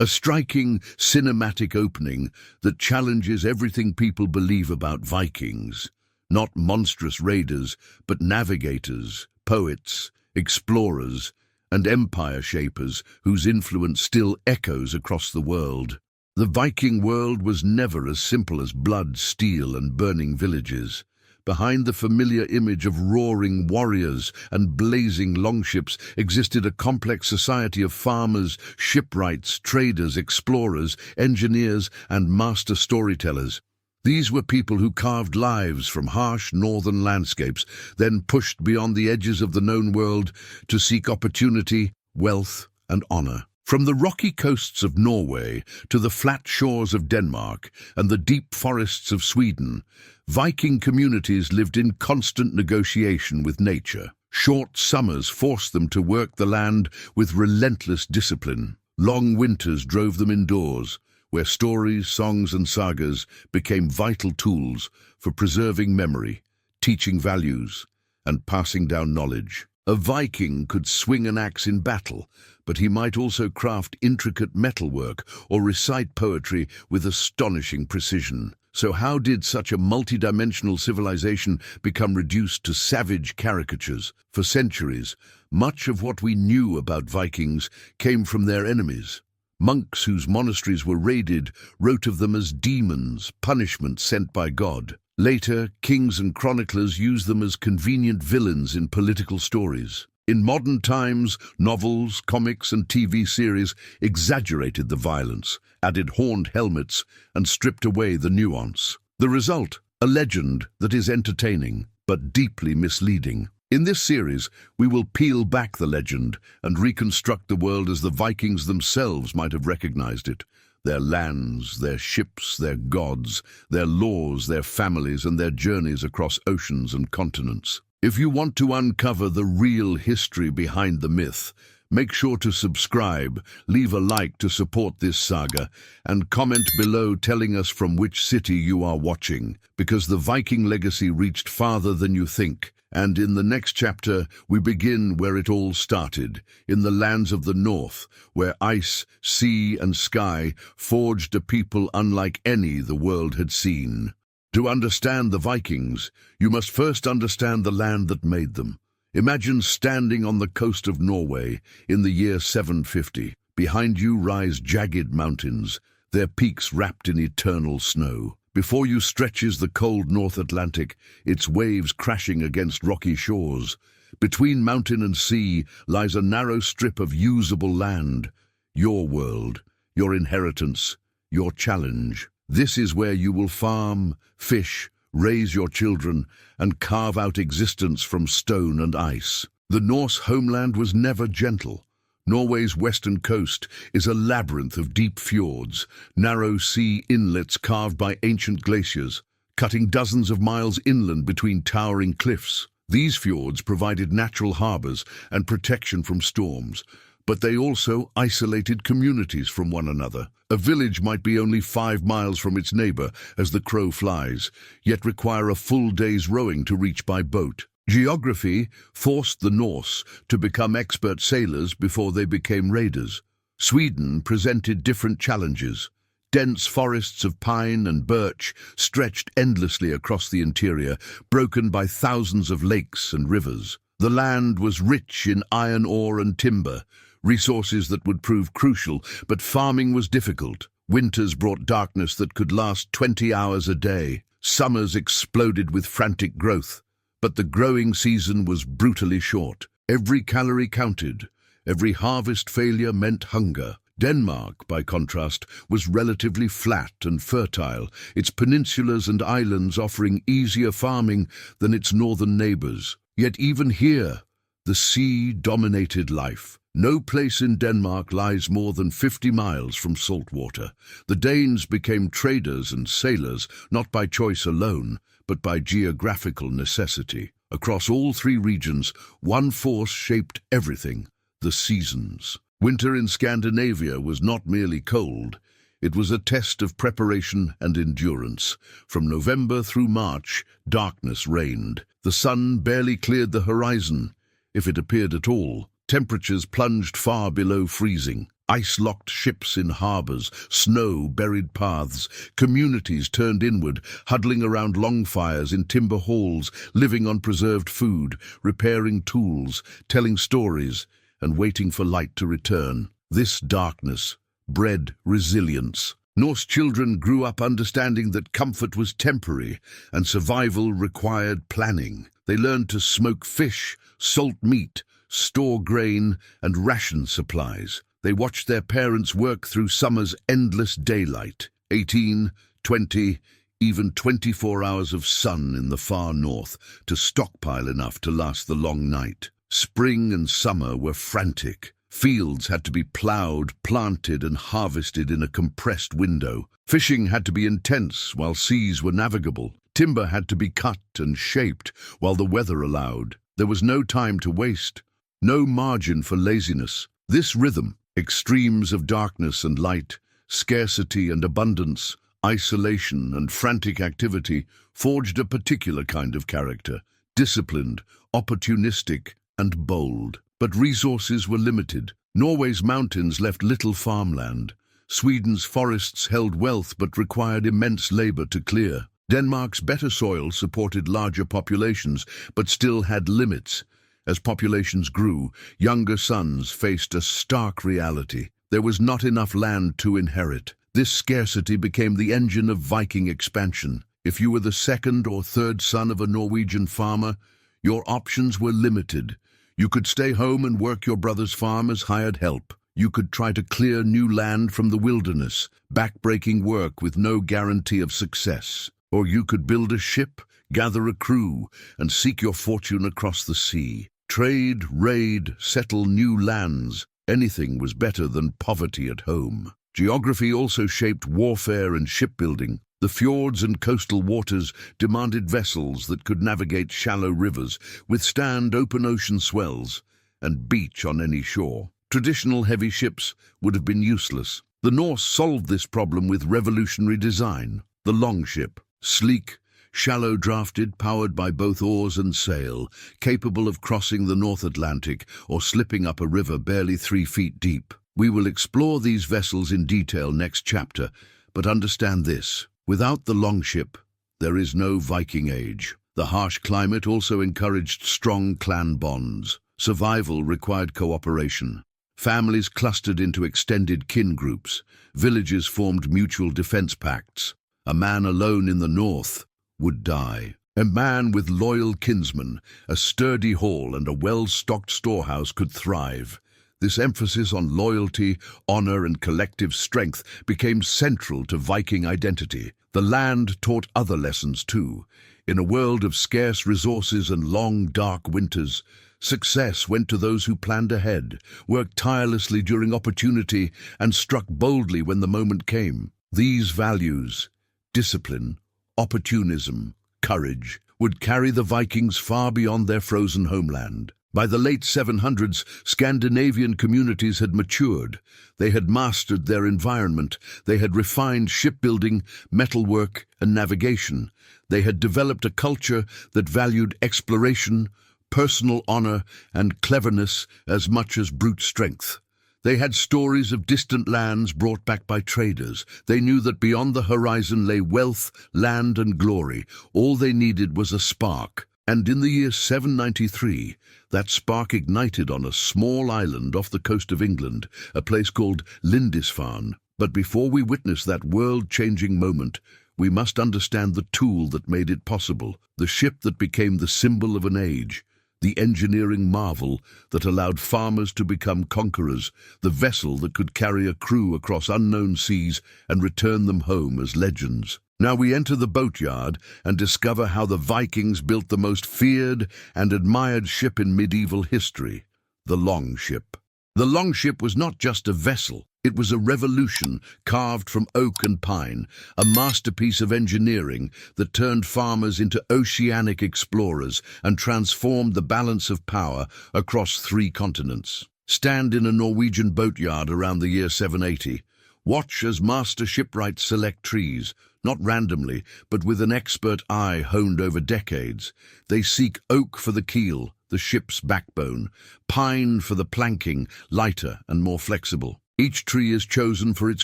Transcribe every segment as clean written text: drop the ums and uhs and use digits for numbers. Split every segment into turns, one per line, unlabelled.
A striking, cinematic opening that challenges everything people believe about Vikings. Not monstrous raiders, but navigators, poets, explorers, and empire shapers whose influence still echoes across the world. The Viking world was never as simple as blood, steel, and burning villages. Behind the familiar image of roaring warriors and blazing longships existed a complex society of farmers, shipwrights, traders, explorers, engineers, and master storytellers. These were people who carved lives from harsh northern landscapes, then pushed beyond the edges of the known world to seek opportunity, wealth, and honor. From the rocky coasts of Norway to the flat shores of Denmark and the deep forests of Sweden, Viking communities lived in constant negotiation with nature. Short summers forced them to work the land with relentless discipline. Long winters drove them indoors, where stories, songs, and sagas became vital tools for preserving memory, teaching values, and passing down knowledge. A Viking could swing an axe in battle, but he might also craft intricate metalwork or recite poetry with astonishing precision. So how did such a multidimensional civilization become reduced to savage caricatures? For centuries, much of what we knew about Vikings came from their enemies. Monks whose monasteries were raided wrote of them as demons, punishment sent by God. Later, kings and chroniclers used them as convenient villains in political stories. In modern times, novels, comics, and TV series exaggerated the violence, added horned helmets, and stripped away the nuance. The result, a legend that is entertaining, but deeply misleading. In this series, we will peel back the legend and reconstruct the world as the Vikings themselves might have recognized it. Their lands, their ships, their gods, their laws, their families, and their journeys across oceans and continents. If you want to uncover the real history behind the myth, make sure to subscribe, leave a like to support this saga, and comment below telling us from which city you are watching, because the Viking legacy reached farther than you think. And in the next chapter, we begin where it all started, in the lands of the north, where ice, sea, and sky forged a people unlike any the world had seen. To understand the Vikings, you must first understand the land that made them. Imagine standing on the coast of Norway in the year 750. Behind you rise jagged mountains, their peaks wrapped in eternal snow. Before you stretches the cold North Atlantic, its waves crashing against rocky shores. Between mountain and sea lies a narrow strip of usable land. Your world, your inheritance, your challenge. This is where you will farm, fish, raise your children, and carve out existence from stone and ice. The Norse homeland was never gentle. Norway's western coast is a labyrinth of deep fjords, narrow sea inlets carved by ancient glaciers, cutting dozens of miles inland between towering cliffs. These fjords provided natural harbors and protection from storms, but they also isolated communities from one another. A village might be only 5 miles from its neighbor as the crow flies, yet require a full day's rowing to reach by boat. Geography forced the Norse to become expert sailors before they became raiders. Sweden presented different challenges. Dense forests of pine and birch stretched endlessly across the interior, broken by thousands of lakes and rivers. The land was rich in iron ore and timber, resources that would prove crucial, but farming was difficult. Winters brought darkness that could last 20 hours a day. Summers exploded with frantic growth. But the growing season was brutally short. Every calorie counted. Every harvest failure meant hunger. Denmark, by contrast, was relatively flat and fertile, its peninsulas and islands offering easier farming than its northern neighbors. Yet even here, the sea dominated life. No place in Denmark lies more than 50 miles from salt water. The Danes became traders and sailors, not by choice alone, but by geographical necessity. Across all 3 regions, one force shaped everything: the seasons. Winter in Scandinavia was not merely cold, it was a test of preparation and endurance. From November through March, darkness reigned. The sun barely cleared the horizon, if it appeared at all. Temperatures plunged far below freezing. Ice-locked ships in harbours, snow-buried paths, communities turned inward, huddling around long fires in timber halls, living on preserved food, repairing tools, telling stories, and waiting for light to return. This darkness bred resilience. Norse children grew up understanding that comfort was temporary and survival required planning. They learned to smoke fish, salt meat, store grain, and ration supplies. They watched their parents work through summer's endless daylight, 18, 20, even 24 hours of sun in the far north, to stockpile enough to last the long night. Spring and summer were frantic. Fields had to be ploughed, planted, and harvested in a compressed window. Fishing had to be intense while seas were navigable. Timber had to be cut and shaped while the weather allowed. There was no time to waste, no margin for laziness. This rhythm, extremes of darkness and light, scarcity and abundance, isolation and frantic activity, forged a particular kind of character, disciplined, opportunistic, and bold. But resources were limited. Norway's mountains left little farmland. Sweden's forests held wealth but required immense labor to clear. Denmark's better soil supported larger populations but still had limits. As populations grew, younger sons faced a stark reality. There was not enough land to inherit. This scarcity became the engine of Viking expansion. If you were the second or third son of a Norwegian farmer, your options were limited. You could stay home and work your brother's farm as hired help. You could try to clear new land from the wilderness, backbreaking work with no guarantee of success. Or you could build a ship, gather a crew, and seek your fortune across the sea. Trade, raid, settle new lands. Anything was better than poverty at home. Geography also shaped warfare and shipbuilding. The fjords and coastal waters demanded vessels that could navigate shallow rivers, withstand open ocean swells, and beach on any shore. Traditional heavy ships would have been useless. The Norse solved this problem with revolutionary design. The longship, sleek, shallow-drafted, powered by both oars and sail, capable of crossing the North Atlantic or slipping up a river barely 3 feet deep. We will explore these vessels in detail next chapter, but understand this. Without the longship, there is no Viking Age. The harsh climate also encouraged strong clan bonds. Survival required cooperation. Families clustered into extended kin groups. Villages formed mutual defense pacts. A man alone in the north would die. A man with loyal kinsmen, a sturdy hall, and a well-stocked storehouse could thrive. This emphasis on loyalty, honor, and collective strength became central to Viking identity. The land taught other lessons too. In a world of scarce resources and long, dark winters, success went to those who planned ahead, worked tirelessly during opportunity, and struck boldly when the moment came. These values, discipline, opportunism, courage, would carry the Vikings far beyond their frozen homeland. By the late 700s, Scandinavian communities had matured. They had mastered their environment. They had refined shipbuilding, metalwork, and navigation. They had developed a culture that valued exploration, personal honor, and cleverness as much as brute strength. They had stories of distant lands brought back by traders. They knew that beyond the horizon lay wealth, land, and glory. All they needed was a spark. And in the year 793, that spark ignited on a small island off the coast of England, a place called Lindisfarne. But before we witness that world-changing moment, we must understand the tool that made it possible, the ship that became the symbol of an age, the engineering marvel that allowed farmers to become conquerors, the vessel that could carry a crew across unknown seas and return them home as legends. Now we enter the boatyard and discover how the Vikings built the most feared and admired ship in medieval history, the longship. The longship was not just a vessel, it was a revolution carved from oak and pine, a masterpiece of engineering that turned farmers into oceanic explorers and transformed the balance of power across 3 continents. Stand in a Norwegian boatyard around the year 780. Watch as master shipwrights select trees, not randomly, but with an expert eye honed over decades. They seek oak for the keel, the ship's backbone, pine for the planking, lighter and more flexible. Each tree is chosen for its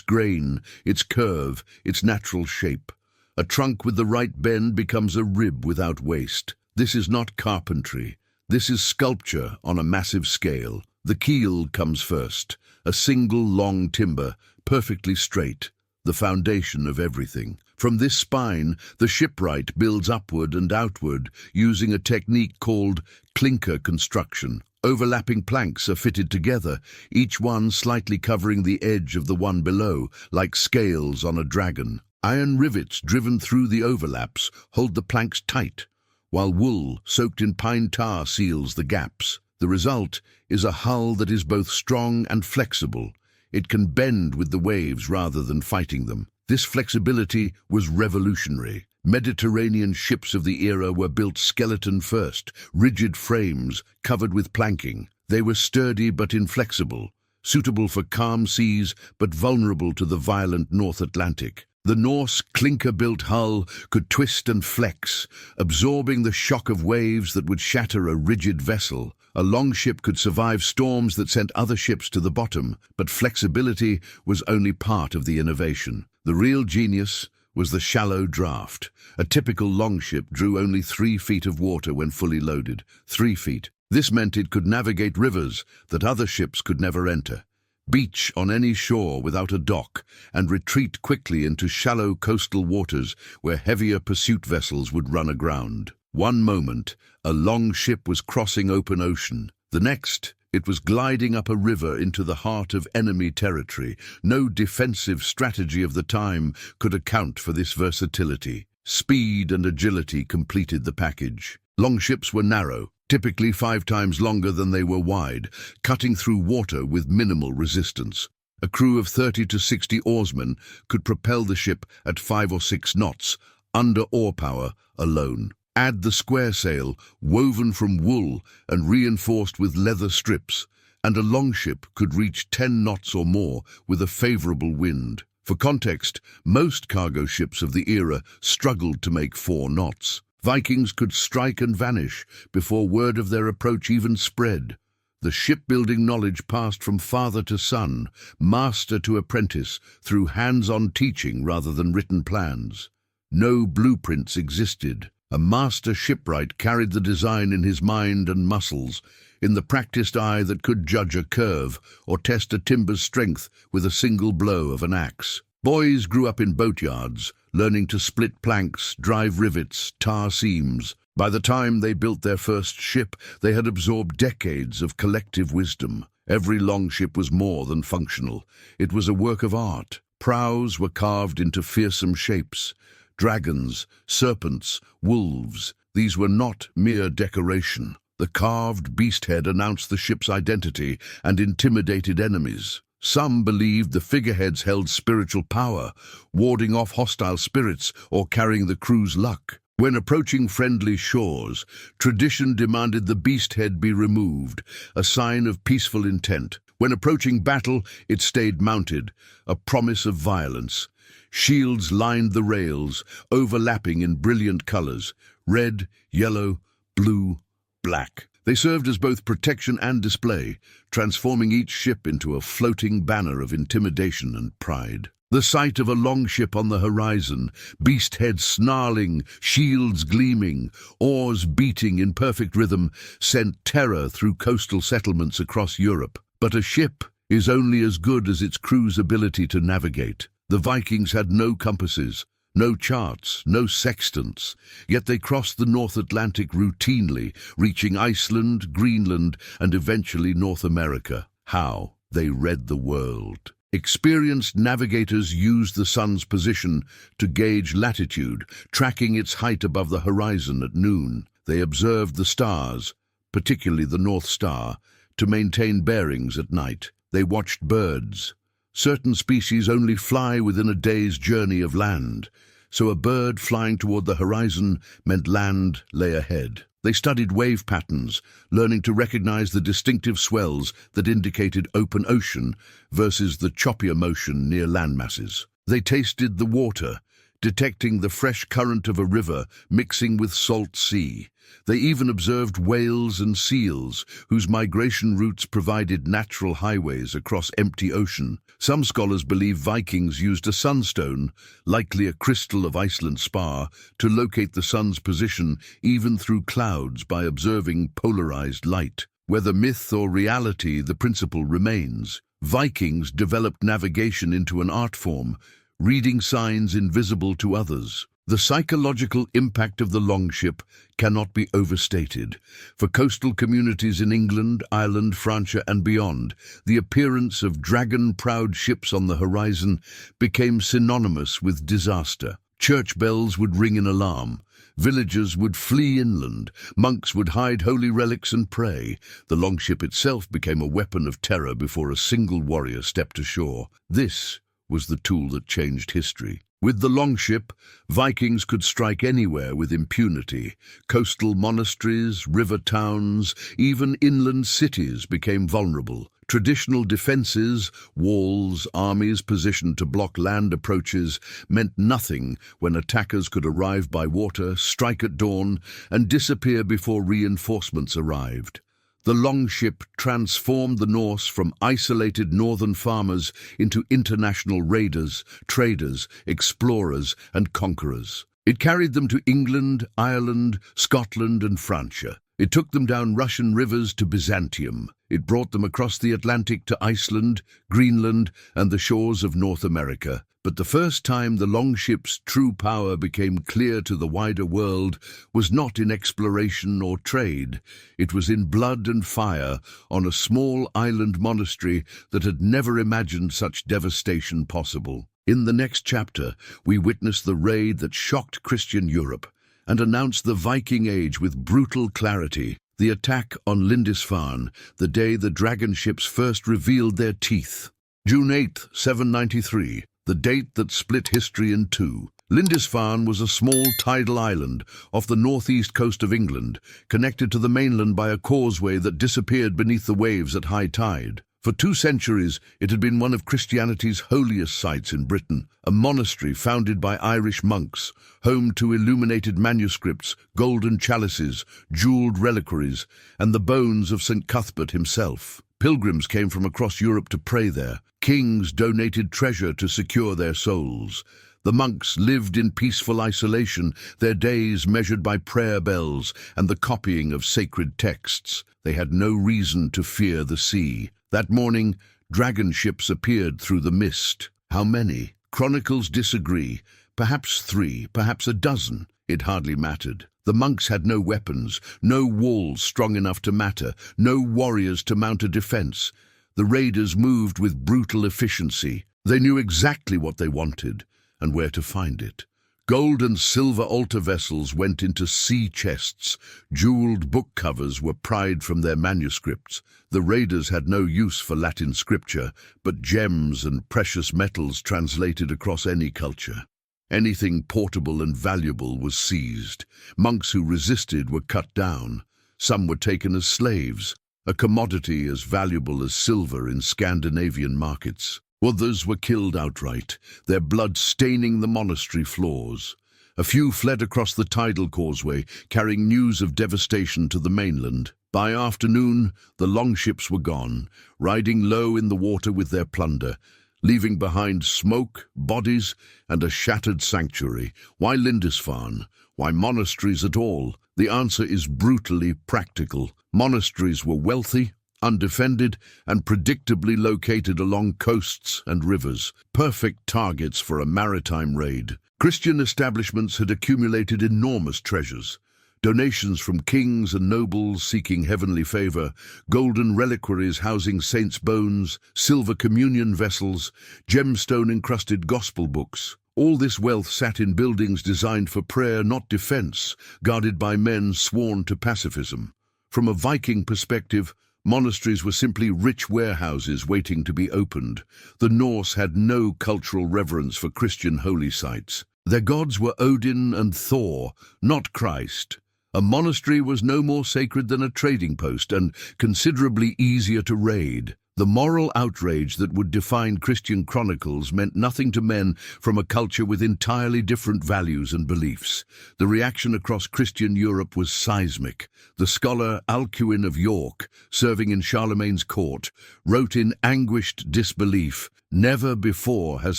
grain, its curve, its natural shape. A trunk with the right bend becomes a rib without waste. This is not carpentry. This is sculpture on a massive scale. The keel comes first, a single long timber, perfectly straight, the foundation of everything. From this spine, the shipwright builds upward and outward using a technique called clinker construction. Overlapping planks are fitted together, each one slightly covering the edge of the one below, like scales on a dragon. Iron rivets driven through the overlaps hold the planks tight, while wool soaked in pine tar seals the gaps. The result is a hull that is both strong and flexible. It can bend with the waves rather than fighting them. This flexibility was revolutionary. Mediterranean ships of the era were built skeleton first, rigid frames covered with planking. They were sturdy but inflexible, suitable for calm seas but vulnerable to the violent North Atlantic. The Norse clinker-built hull could twist and flex, absorbing the shock of waves that would shatter a rigid vessel. A longship could survive storms that sent other ships to the bottom, but flexibility was only part of the innovation. The real genius was the shallow draft. A typical longship drew only 3 feet of water when fully loaded. 3 feet. This meant it could navigate rivers that other ships could never enter, beach on any shore without a dock, and retreat quickly into shallow coastal waters where heavier pursuit vessels would run aground. One moment, a longship was crossing open ocean. The next, it was gliding up a river into the heart of enemy territory. No defensive strategy of the time could account for this versatility. Speed and agility completed the package. Longships were narrow, typically 5 times longer than they were wide, cutting through water with minimal resistance. A crew of 30 to 60 oarsmen could propel the ship at 5 or 6 knots, under oar power alone. Add the square sail, woven from wool and reinforced with leather strips, and a longship could reach 10 knots or more with a favorable wind. For context, most cargo ships of the era struggled to make 4 knots. Vikings could strike and vanish before word of their approach even spread. The shipbuilding knowledge passed from father to son, master to apprentice, through hands-on teaching rather than written plans. No blueprints existed. A master shipwright carried the design in his mind and muscles, in the practiced eye that could judge a curve or test a timber's strength with a single blow of an axe. Boys grew up in boatyards, learning to split planks, drive rivets, tar seams. By the time they built their first ship, they had absorbed decades of collective wisdom. Every longship was more than functional. It was a work of art. Prows were carved into fearsome shapes. Dragons, serpents, wolves, these were not mere decoration. The carved beast head announced the ship's identity and intimidated enemies. Some believed the figureheads held spiritual power, warding off hostile spirits or carrying the crew's luck. When approaching friendly shores, tradition demanded the beast head be removed, a sign of peaceful intent. When approaching battle, it stayed mounted, a promise of violence. Shields lined the rails, overlapping in brilliant colors: red, yellow, blue, black. They served as both protection and display, transforming each ship into a floating banner of intimidation and pride. The sight of a longship on the horizon, beast heads snarling, shields gleaming, oars beating in perfect rhythm, sent terror through coastal settlements across Europe. But a ship is only as good as its crew's ability to navigate. The Vikings had no compasses, no charts, no sextants, yet they crossed the North Atlantic routinely, reaching Iceland, Greenland, and eventually North America. How? They read the world. Experienced navigators used the sun's position to gauge latitude, tracking its height above the horizon at noon. They observed the stars, particularly the North Star, to maintain bearings at night. They watched birds. Certain species only fly within a day's journey of land, so a bird flying toward the horizon meant land lay ahead. They studied wave patterns, learning to recognize the distinctive swells that indicated open ocean versus the choppier motion near landmasses. They tasted the water, detecting the fresh current of a river mixing with salt sea. They even observed whales and seals, whose migration routes provided natural highways across empty ocean. Some scholars believe Vikings used a sunstone, likely a crystal of Iceland spar, to locate the sun's position even through clouds by observing polarized light. Whether myth or reality, the principle remains. Vikings developed navigation into an art form, reading signs invisible to others. The psychological impact of the longship cannot be overstated. For coastal communities in England, Ireland, France, and beyond, the appearance of dragon-prowed ships on the horizon became synonymous with disaster. Church bells would ring in alarm. Villagers would flee inland. Monks would hide holy relics and pray. The longship itself became a weapon of terror before a single warrior stepped ashore. This was the tool that changed history. With the longship, Vikings could strike anywhere with impunity. Coastal monasteries, river towns, even inland cities became vulnerable. Traditional defenses, walls, armies positioned to block land approaches, meant nothing when attackers could arrive by water, strike at dawn, and disappear before reinforcements arrived. The longship transformed the Norse from isolated northern farmers into international raiders, traders, explorers, and conquerors. It carried them to England, Ireland, Scotland, and France. It took them down Russian rivers to Byzantium. It brought them across the Atlantic to Iceland, Greenland, and the shores of North America. But the first time the longship's true power became clear to the wider world was not in exploration or trade. It was in blood and fire on a small island monastery that had never imagined such devastation possible. In the next chapter, we witness the raid that shocked Christian Europe and announced the Viking Age with brutal clarity. The attack on Lindisfarne, the day the dragon ships first revealed their teeth. June 8, 793. The date that split history in two. Lindisfarne was a small tidal island off the northeast coast of England, connected to the mainland by a causeway that disappeared beneath the waves at high tide. For 2 centuries, it had been one of Christianity's holiest sites in Britain, a monastery founded by Irish monks, home to illuminated manuscripts, golden chalices, jeweled reliquaries, and the bones of St. Cuthbert himself. Pilgrims came from across Europe to pray there. Kings donated treasure to secure their souls. The monks lived in peaceful isolation, their days measured by prayer bells and the copying of sacred texts. They had no reason to fear the sea. That morning, dragon ships appeared through the mist. How many? Chronicles disagree. Perhaps 3, perhaps a dozen. It hardly mattered. The monks had no weapons, no walls strong enough to matter, no warriors to mount a defense. The raiders moved with brutal efficiency. They knew exactly what they wanted and where to find it. Gold and silver altar vessels went into sea chests. Jeweled book covers were pried from their manuscripts. The raiders had no use for Latin scripture, but gems and precious metals translated across any culture. Anything portable and valuable was seized. Monks who resisted were cut down. Some were taken as slaves, a commodity as valuable as silver in Scandinavian markets. Others were killed outright, their blood staining the monastery floors. A few fled across the tidal causeway, carrying news of devastation to the mainland. By afternoon, the longships were gone, riding low in the water with their plunder, leaving behind smoke, bodies, and a shattered sanctuary. Why Lindisfarne? Why monasteries at all? The answer is brutally practical. Monasteries were wealthy, undefended, and predictably located along coasts and rivers, perfect targets for a maritime raid. Christian establishments had accumulated enormous treasures. Donations from kings and nobles seeking heavenly favor, golden reliquaries housing saints' bones, silver communion vessels, gemstone-encrusted gospel books. All this wealth sat in buildings designed for prayer, not defense, guarded by men sworn to pacifism. From a Viking perspective, monasteries were simply rich warehouses waiting to be opened. The Norse had no cultural reverence for Christian holy sites. Their gods were Odin and Thor, not Christ. A monastery was no more sacred than a trading post and considerably easier to raid. The moral outrage that would define Christian chronicles meant nothing to men from a culture with entirely different values and beliefs. The reaction across Christian Europe was seismic. The scholar Alcuin of York, serving in Charlemagne's court, wrote in anguished disbelief, "Never before has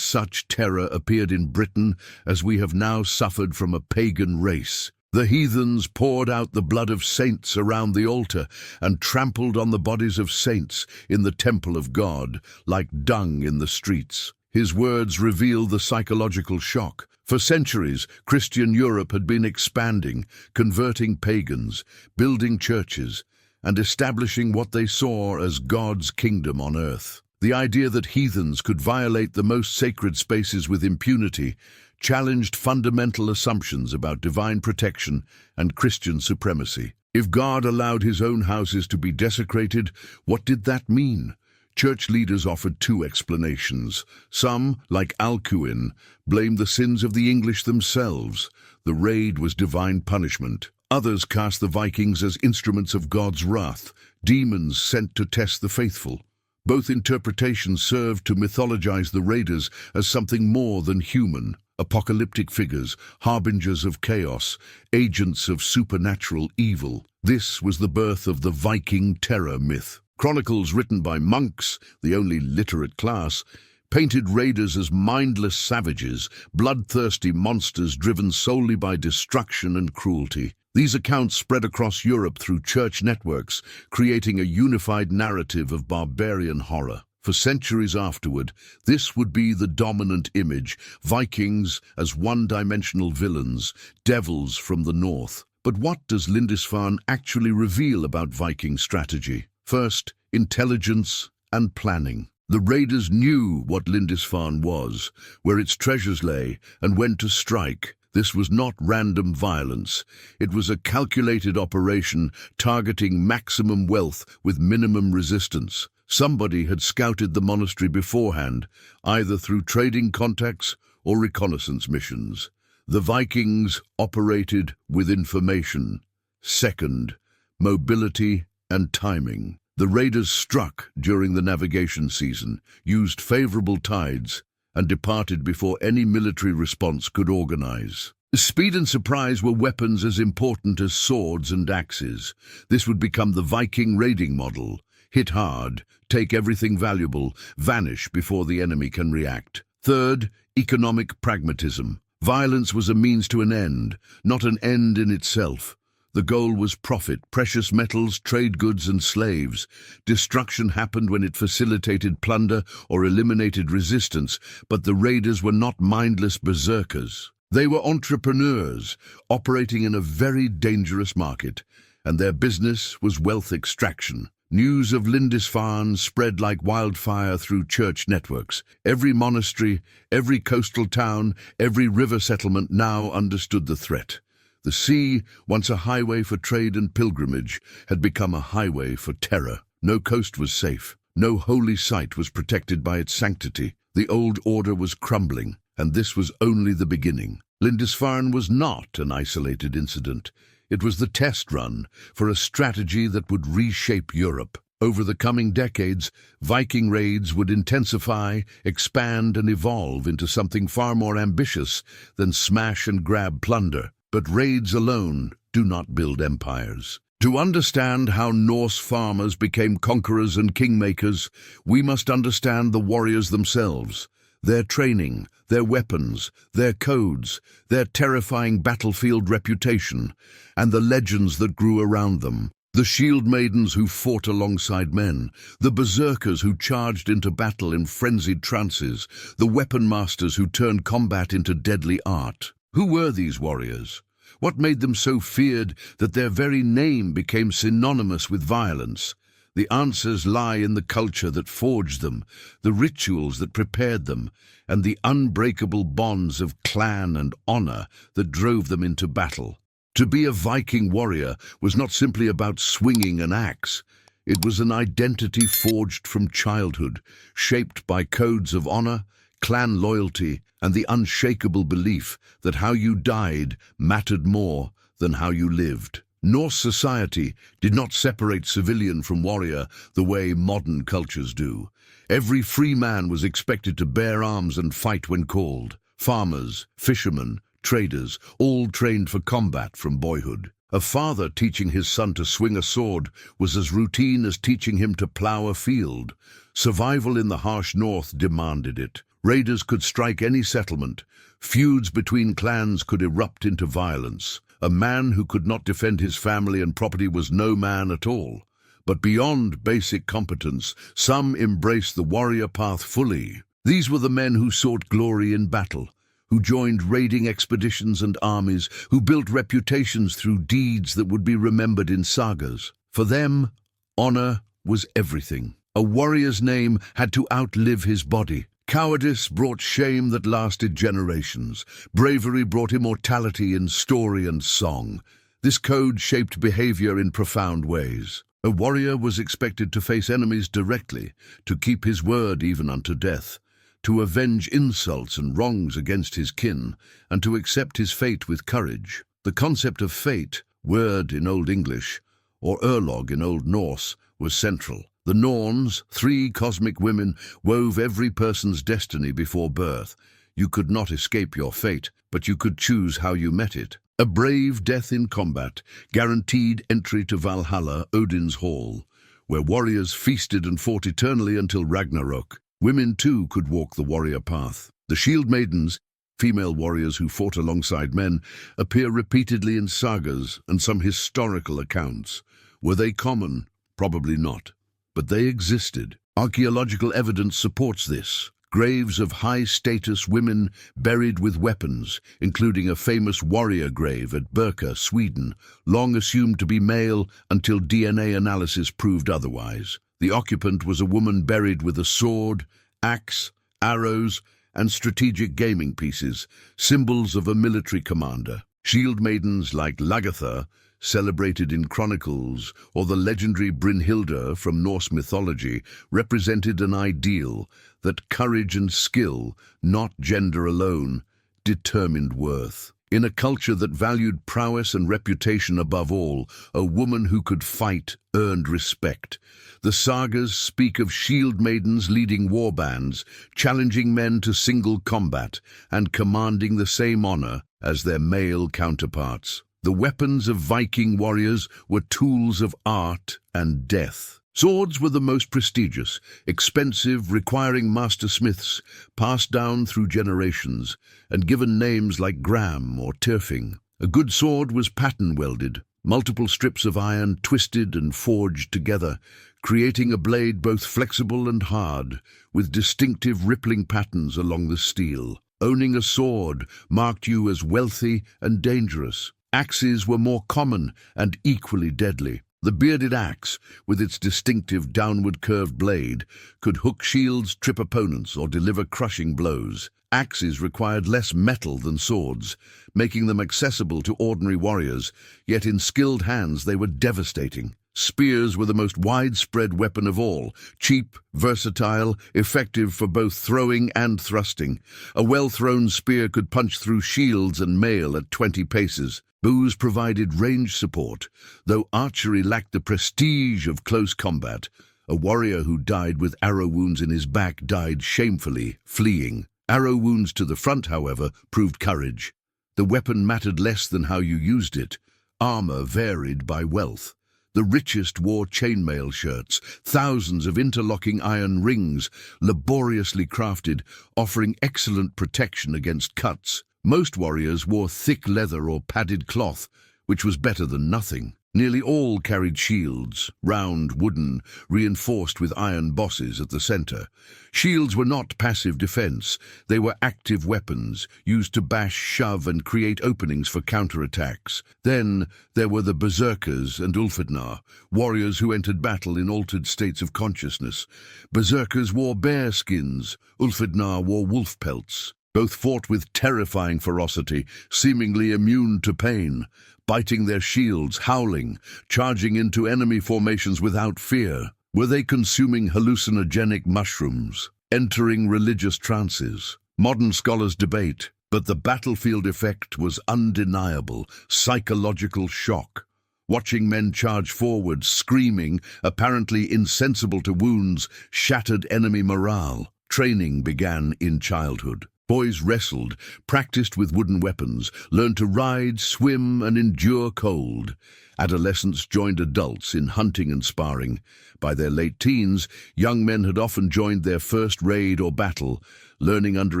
such terror appeared in Britain as we have now suffered from a pagan race. The heathens poured out the blood of saints around the altar and trampled on the bodies of saints in the temple of God, like dung in the streets." His words reveal the psychological shock. For centuries, Christian Europe had been expanding, converting pagans, building churches, and establishing what they saw as God's kingdom on earth. The idea that heathens could violate the most sacred spaces with impunity challenged fundamental assumptions about divine protection and Christian supremacy. If God allowed his own houses to be desecrated, what did that mean? Church leaders offered two explanations. Some, like Alcuin, blamed the sins of the English themselves. The raid was divine punishment. Others cast the Vikings as instruments of God's wrath, demons sent to test the faithful. Both interpretations served to mythologize the raiders as something more than human. Apocalyptic figures, harbingers of chaos, agents of supernatural evil. This was the birth of the Viking terror myth. Chronicles written by monks, the only literate class, painted raiders as mindless savages, bloodthirsty monsters driven solely by destruction and cruelty. These accounts spread across Europe through church networks, creating a unified narrative of barbarian horror. For centuries afterward, this would be the dominant image, Vikings as one-dimensional villains, devils from the north. But what does Lindisfarne actually reveal about Viking strategy? First, intelligence and planning. The raiders knew what Lindisfarne was, where its treasures lay, and when to strike. This was not random violence. It was a calculated operation targeting maximum wealth with minimum resistance. Somebody had scouted the monastery beforehand, either through trading contacts or reconnaissance missions. The Vikings operated with information. Second, mobility and timing. The raiders struck during the navigation season, used favorable tides, and departed before any military response could organize. Speed and surprise were weapons as important as swords and axes. This would become the Viking raiding model. Hit hard, take everything valuable, vanish before the enemy can react. Third, economic pragmatism. Violence was a means to an end, not an end in itself. The goal was profit, precious metals, trade goods, and slaves. Destruction happened when it facilitated plunder or eliminated resistance, but the raiders were not mindless berserkers. They were entrepreneurs, operating in a very dangerous market, and their business was wealth extraction. News of Lindisfarne spread like wildfire through church networks. Every monastery, every coastal town, every river settlement now understood the threat. The sea, once a highway for trade and pilgrimage, had become a highway for terror. No coast was safe. No holy site was protected by its sanctity. The old order was crumbling, and this was only the beginning. Lindisfarne was not an isolated incident. It was the test run for a strategy that would reshape Europe. Over the coming decades, Viking raids would intensify, expand, and evolve into something far more ambitious than smash-and-grab plunder. But raids alone do not build empires. To understand how Norse farmers became conquerors and kingmakers, we must understand the warriors themselves. Their training, their weapons, their codes, their terrifying battlefield reputation, and the legends that grew around them. The shield maidens who fought alongside men, the berserkers who charged into battle in frenzied trances, the weapon masters who turned combat into deadly art. Who were these warriors? What made them so feared that their very name became synonymous with violence? The answers lie in the culture that forged them, the rituals that prepared them, and the unbreakable bonds of clan and honor that drove them into battle. To be a Viking warrior was not simply about swinging an axe. It was an identity forged from childhood, shaped by codes of honor, clan loyalty, and the unshakable belief that how you died mattered more than how you lived. Norse society did not separate civilian from warrior the way modern cultures do. Every free man was expected to bear arms and fight when called. Farmers, fishermen, traders, all trained for combat from boyhood. A father teaching his son to swing a sword was as routine as teaching him to plow a field. Survival in the harsh north demanded it. Raiders could strike any settlement. Feuds between clans could erupt into violence. A man who could not defend his family and property was no man at all. But beyond basic competence, some embraced the warrior path fully. These were the men who sought glory in battle, who joined raiding expeditions and armies, who built reputations through deeds that would be remembered in sagas. For them, honor was everything. A warrior's name had to outlive his body. Cowardice brought shame that lasted generations. Bravery brought immortality in story and song. This code shaped behavior in profound ways. A warrior was expected to face enemies directly, to keep his word even unto death, to avenge insults and wrongs against his kin, and to accept his fate with courage. The concept of fate, word in Old English, or Urlog in Old Norse, was central. The Norns, 3 cosmic women, wove every person's destiny before birth. You could not escape your fate, but you could choose how you met it. A brave death in combat guaranteed entry to Valhalla, Odin's hall, where warriors feasted and fought eternally until Ragnarok. Women too could walk the warrior path. The shield maidens, female warriors who fought alongside men, appear repeatedly in sagas and some historical accounts. Were they common? Probably not. But they existed. Archaeological evidence supports this. Graves of high-status women buried with weapons, including a famous warrior grave at Birka, Sweden, long assumed to be male until DNA analysis proved otherwise. The occupant was a woman buried with a sword, axe, arrows, and strategic gaming pieces, symbols of a military commander. Shield maidens like Lagertha, celebrated in chronicles, or the legendary Brynhilda from Norse mythology, represented an ideal that courage and skill, not gender alone, determined worth. In a culture that valued prowess and reputation above all, a woman who could fight earned respect. The sagas speak of shield maidens leading war bands, challenging men to single combat, and commanding the same honor as their male counterparts. The weapons of Viking warriors were tools of art and death. Swords were the most prestigious, expensive, requiring master smiths, passed down through generations, and given names like Gram or Tyrfing. A good sword was pattern-welded, multiple strips of iron twisted and forged together, creating a blade both flexible and hard, with distinctive rippling patterns along the steel. Owning a sword marked you as wealthy and dangerous. Axes were more common and equally deadly. The bearded axe, with its distinctive downward curved blade, could hook shields, trip opponents, or deliver crushing blows. Axes required less metal than swords, making them accessible to ordinary warriors, yet in skilled hands they were devastating. Spears were the most widespread weapon of all, cheap, versatile, effective for both throwing and thrusting. A well-thrown spear could punch through shields and mail at 20 paces. Bows provided range support, though archery lacked the prestige of close combat. A warrior who died with arrow wounds in his back died shamefully, fleeing. Arrow wounds to the front, however, proved courage. The weapon mattered less than how you used it. Armor varied by wealth. The richest wore chainmail shirts, thousands of interlocking iron rings, laboriously crafted, offering excellent protection against cuts. Most warriors wore thick leather or padded cloth, which was better than nothing. Nearly all carried shields, round, wooden, reinforced with iron bosses at the center. Shields were not passive defense. They were active weapons, used to bash, shove, and create openings for counterattacks. Then there were the berserkers and Ulfidnar, warriors who entered battle in altered states of consciousness. Berserkers wore bear skins, Ulfidnar wore wolf pelts. Both fought with terrifying ferocity, seemingly immune to pain, biting their shields, howling, charging into enemy formations without fear. Were they consuming hallucinogenic mushrooms, entering religious trances? Modern scholars debate, but the battlefield effect was undeniable, psychological shock. Watching men charge forward, screaming, apparently insensible to wounds, shattered enemy morale. Training began in childhood. Boys wrestled, practiced with wooden weapons, learned to ride, swim, and endure cold. Adolescents joined adults in hunting and sparring. By their late teens, young men had often joined their first raid or battle, learning under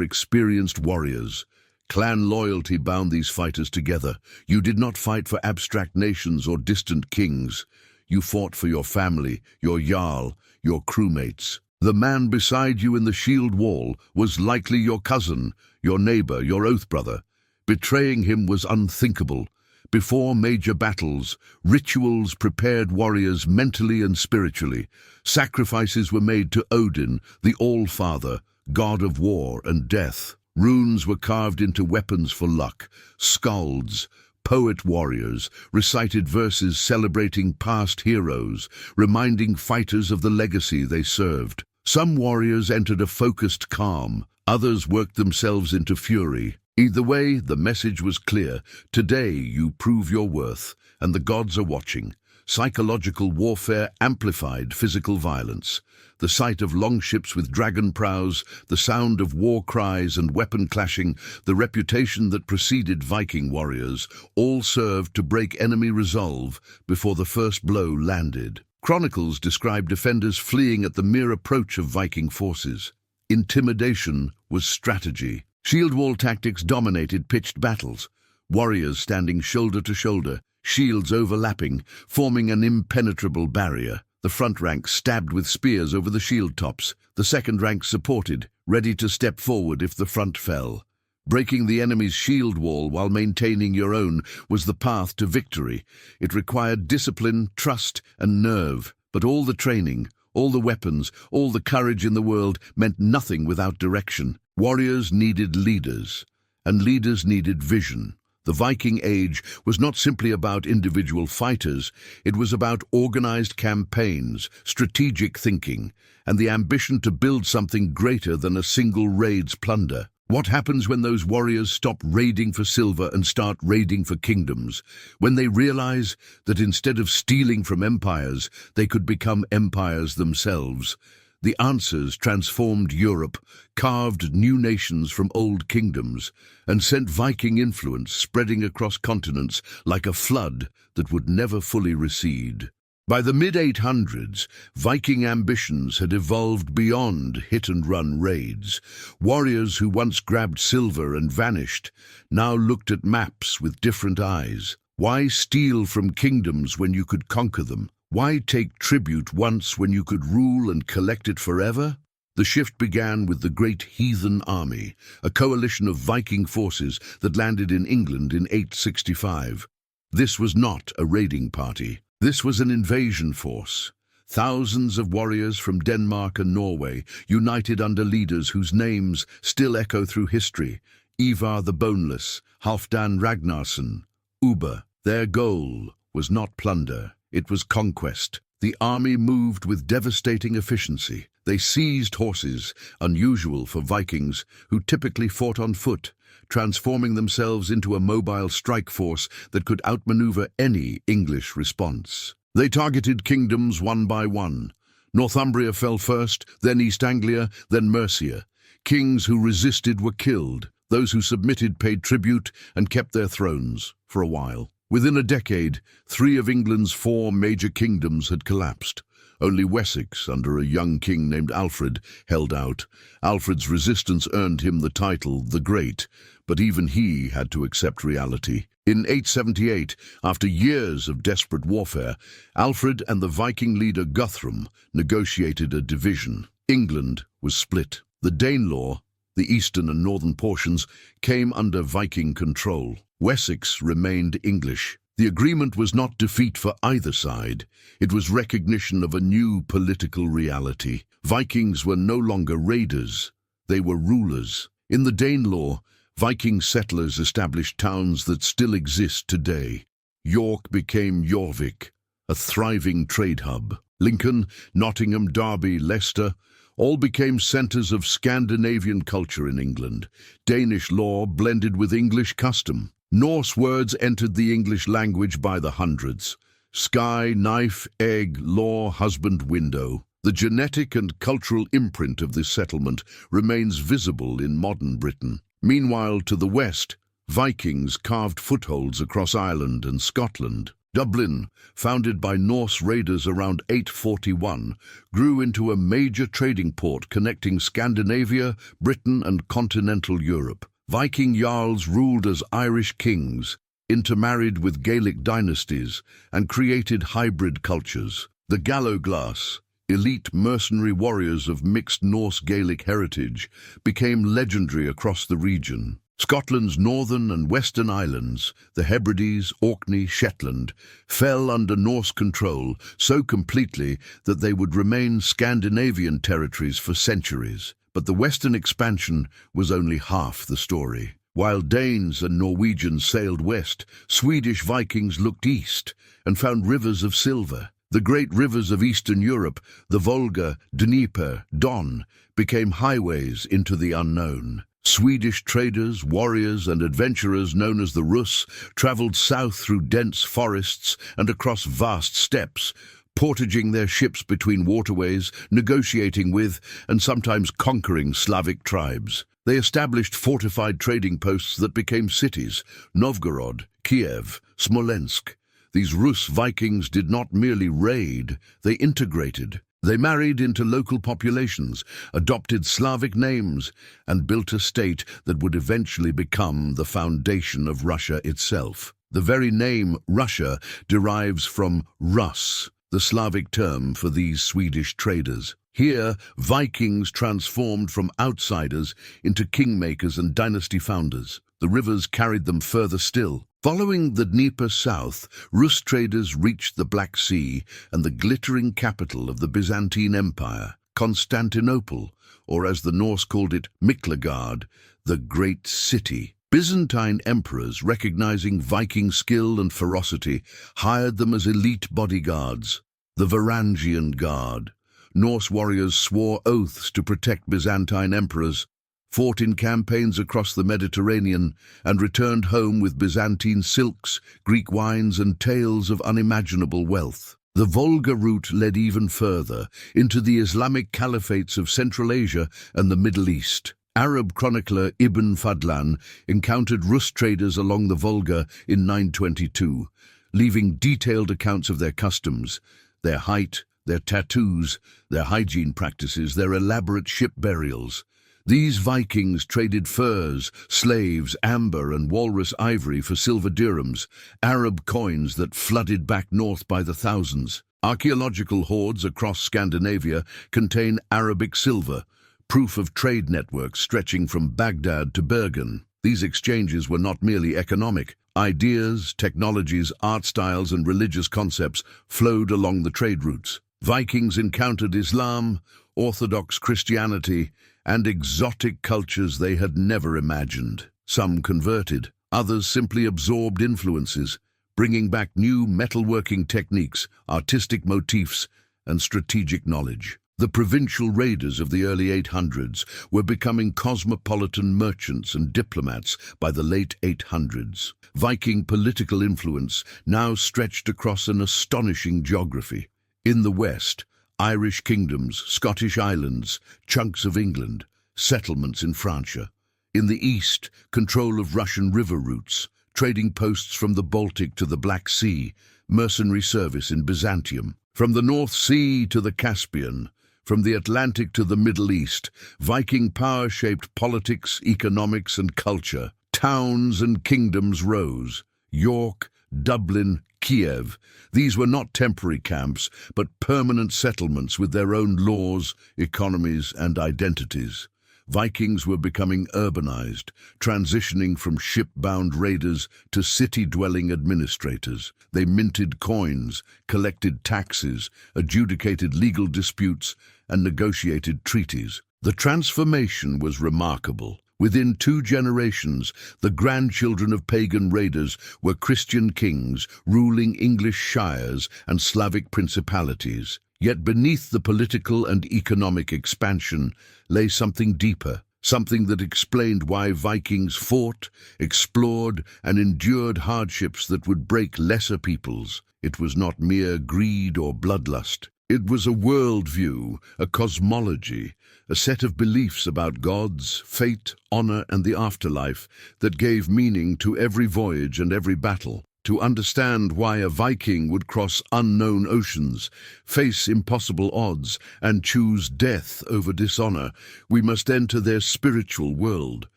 experienced warriors. Clan loyalty bound these fighters together. You did not fight for abstract nations or distant kings. You fought for your family, your jarl, your crewmates. The man beside you in the shield wall was likely your cousin, your neighbor, your oath brother. Betraying him was unthinkable. Before major battles, rituals prepared warriors mentally and spiritually. Sacrifices were made to Odin, the All-Father, god of war and death. Runes were carved into weapons for luck. Skalds, poet warriors, recited verses celebrating past heroes, reminding fighters of the legacy they served. Some warriors entered a focused calm, others worked themselves into fury. Either way, the message was clear. Today you prove your worth, and the gods are watching. Psychological warfare amplified physical violence. The sight of longships with dragon prows, the sound of war cries and weapon clashing, the reputation that preceded Viking warriors, all served to break enemy resolve before the first blow landed. Chronicles describe defenders fleeing at the mere approach of Viking forces. Intimidation was strategy. Shield wall tactics dominated pitched battles. Warriors standing shoulder to shoulder, shields overlapping, forming an impenetrable barrier. The front rank stabbed with spears over the shield tops. The second rank supported, ready to step forward if the front fell. Breaking the enemy's shield wall while maintaining your own was the path to victory. It required discipline, trust, and nerve. But all the training, all the weapons, all the courage in the world meant nothing without direction. Warriors needed leaders, and leaders needed vision. The Viking Age was not simply about individual fighters, it was about organized campaigns, strategic thinking, and the ambition to build something greater than a single raid's plunder. What happens when those warriors stop raiding for silver and start raiding for kingdoms? When they realize that instead of stealing from empires, they could become empires themselves? The answers transformed Europe, carved new nations from old kingdoms, and sent Viking influence spreading across continents like a flood that would never fully recede. By the mid-800s, Viking ambitions had evolved beyond hit-and-run raids. Warriors who once grabbed silver and vanished now looked at maps with different eyes. Why steal from kingdoms when you could conquer them? Why take tribute once when you could rule and collect it forever? The shift began with the Great Heathen Army, a coalition of Viking forces that landed in England in 865. This was not a raiding party. This was an invasion force. Thousands of warriors from Denmark and Norway, united under leaders whose names still echo through history. Ivar the Boneless, Halfdan Ragnarsson, Ubbe. Their goal was not plunder. It was conquest. The army moved with devastating efficiency. They seized horses, unusual for Vikings, who typically fought on foot, transforming themselves into a mobile strike force that could outmaneuver any English response. They targeted kingdoms one by one. Northumbria fell first, then East Anglia, then Mercia. Kings who resisted were killed. Those who submitted paid tribute and kept their thrones for a while. Within a decade, 3 of England's 4 major kingdoms had collapsed. Only Wessex, under a young king named Alfred, held out. Alfred's resistance earned him the title the Great, but even he had to accept reality. In 878, after years of desperate warfare, Alfred and the Viking leader Guthrum negotiated a division. England was split. The Danelaw, the eastern and northern portions, came under Viking control. Wessex remained English. The agreement was not defeat for either side. It was recognition of a new political reality. Vikings were no longer raiders. They were rulers. In the Danelaw, Viking settlers established towns that still exist today. York became Jorvik, a thriving trade hub. Lincoln, Nottingham, Derby, Leicester, all became centers of Scandinavian culture in England. Danish law blended with English custom. Norse words entered the English language by the hundreds. sky, knife, egg, law, husband, window. The genetic and cultural imprint of this settlement remains visible in modern Britain. Meanwhile, to the west, Vikings carved footholds across Ireland and Scotland. Dublin, founded by Norse raiders around 841, grew into a major trading port connecting Scandinavia, Britain, and continental Europe. Viking jarls ruled as Irish kings, intermarried with Gaelic dynasties, and created hybrid cultures. The Galloglass, elite mercenary warriors of mixed Norse-Gaelic heritage, became legendary across the region. Scotland's northern and western islands, the Hebrides, Orkney, Shetland, fell under Norse control so completely that they would remain Scandinavian territories for centuries. But the western expansion was only half the story. While Danes and Norwegians sailed west, Swedish Vikings looked east and found rivers of silver. The great rivers of Eastern Europe, the Volga, Dnieper, Don, became highways into the unknown. Swedish traders, warriors, and adventurers known as the Rus traveled south through dense forests and across vast steppes, portaging their ships between waterways, negotiating with, and sometimes conquering Slavic tribes. They established fortified trading posts that became cities: Novgorod, Kiev, Smolensk. These Rus Vikings did not merely raid, they integrated. They married into local populations, adopted Slavic names, and built a state that would eventually become the foundation of Russia itself. The very name Russia derives from Rus, the Slavic term for these Swedish traders. Here, Vikings transformed from outsiders into kingmakers and dynasty founders. The rivers carried them further still. Following the Dnieper south, Rus traders reached the Black Sea and the glittering capital of the Byzantine Empire, Constantinople, or as the Norse called it, Miklagard, the Great City. Byzantine emperors, recognizing Viking skill and ferocity, hired them as elite bodyguards. The Varangian Guard. Norse warriors swore oaths to protect Byzantine emperors, fought in campaigns across the Mediterranean, and returned home with Byzantine silks, Greek wines, and tales of unimaginable wealth. The Volga route led even further, into the Islamic caliphates of Central Asia and the Middle East. Arab chronicler Ibn Fadlan encountered Rus traders along the Volga in 922, leaving detailed accounts of their customs, their height, their tattoos, their hygiene practices, their elaborate ship burials. These Vikings traded furs, slaves, amber, and walrus ivory for silver dirhams, Arab coins that flooded back north by the thousands. Archaeological hoards across Scandinavia contain Arabic silver, proof of trade networks stretching from Baghdad to Bergen. These exchanges were not merely economic. Ideas, technologies, art styles, and religious concepts flowed along the trade routes. Vikings encountered Islam, Orthodox Christianity, and exotic cultures they had never imagined. Some converted, others simply absorbed influences, bringing back new metalworking techniques, artistic motifs, and strategic knowledge. The provincial raiders of the early 800s were becoming cosmopolitan merchants and diplomats by the late 800s. Viking political influence now stretched across an astonishing geography. In the west, Irish kingdoms, Scottish islands, chunks of England, settlements in Francia. In the east, control of Russian river routes, trading posts from the Baltic to the Black Sea, mercenary service in Byzantium. From the North Sea to the Caspian, from the Atlantic to the Middle East, Viking power shaped politics, economics, and culture. Towns and kingdoms rose. York, Dublin, Kiev. These were not temporary camps, but permanent settlements with their own laws, economies, and identities. Vikings were becoming urbanized, transitioning from ship-bound raiders to city-dwelling administrators. They minted coins, collected taxes, adjudicated legal disputes, and negotiated treaties. The transformation was remarkable. Within 2 generations, the grandchildren of pagan raiders were Christian kings ruling English shires and Slavic principalities. Yet beneath the political and economic expansion lay something deeper. something that explained why Vikings fought, explored, and endured hardships that would break lesser peoples. It was not mere greed or bloodlust. It was a worldview, a cosmology, a set of beliefs about gods, fate, honor, and the afterlife that gave meaning to every voyage and every battle. To understand why a Viking would cross unknown oceans, face impossible odds, and choose death over dishonor, we must enter their spiritual world,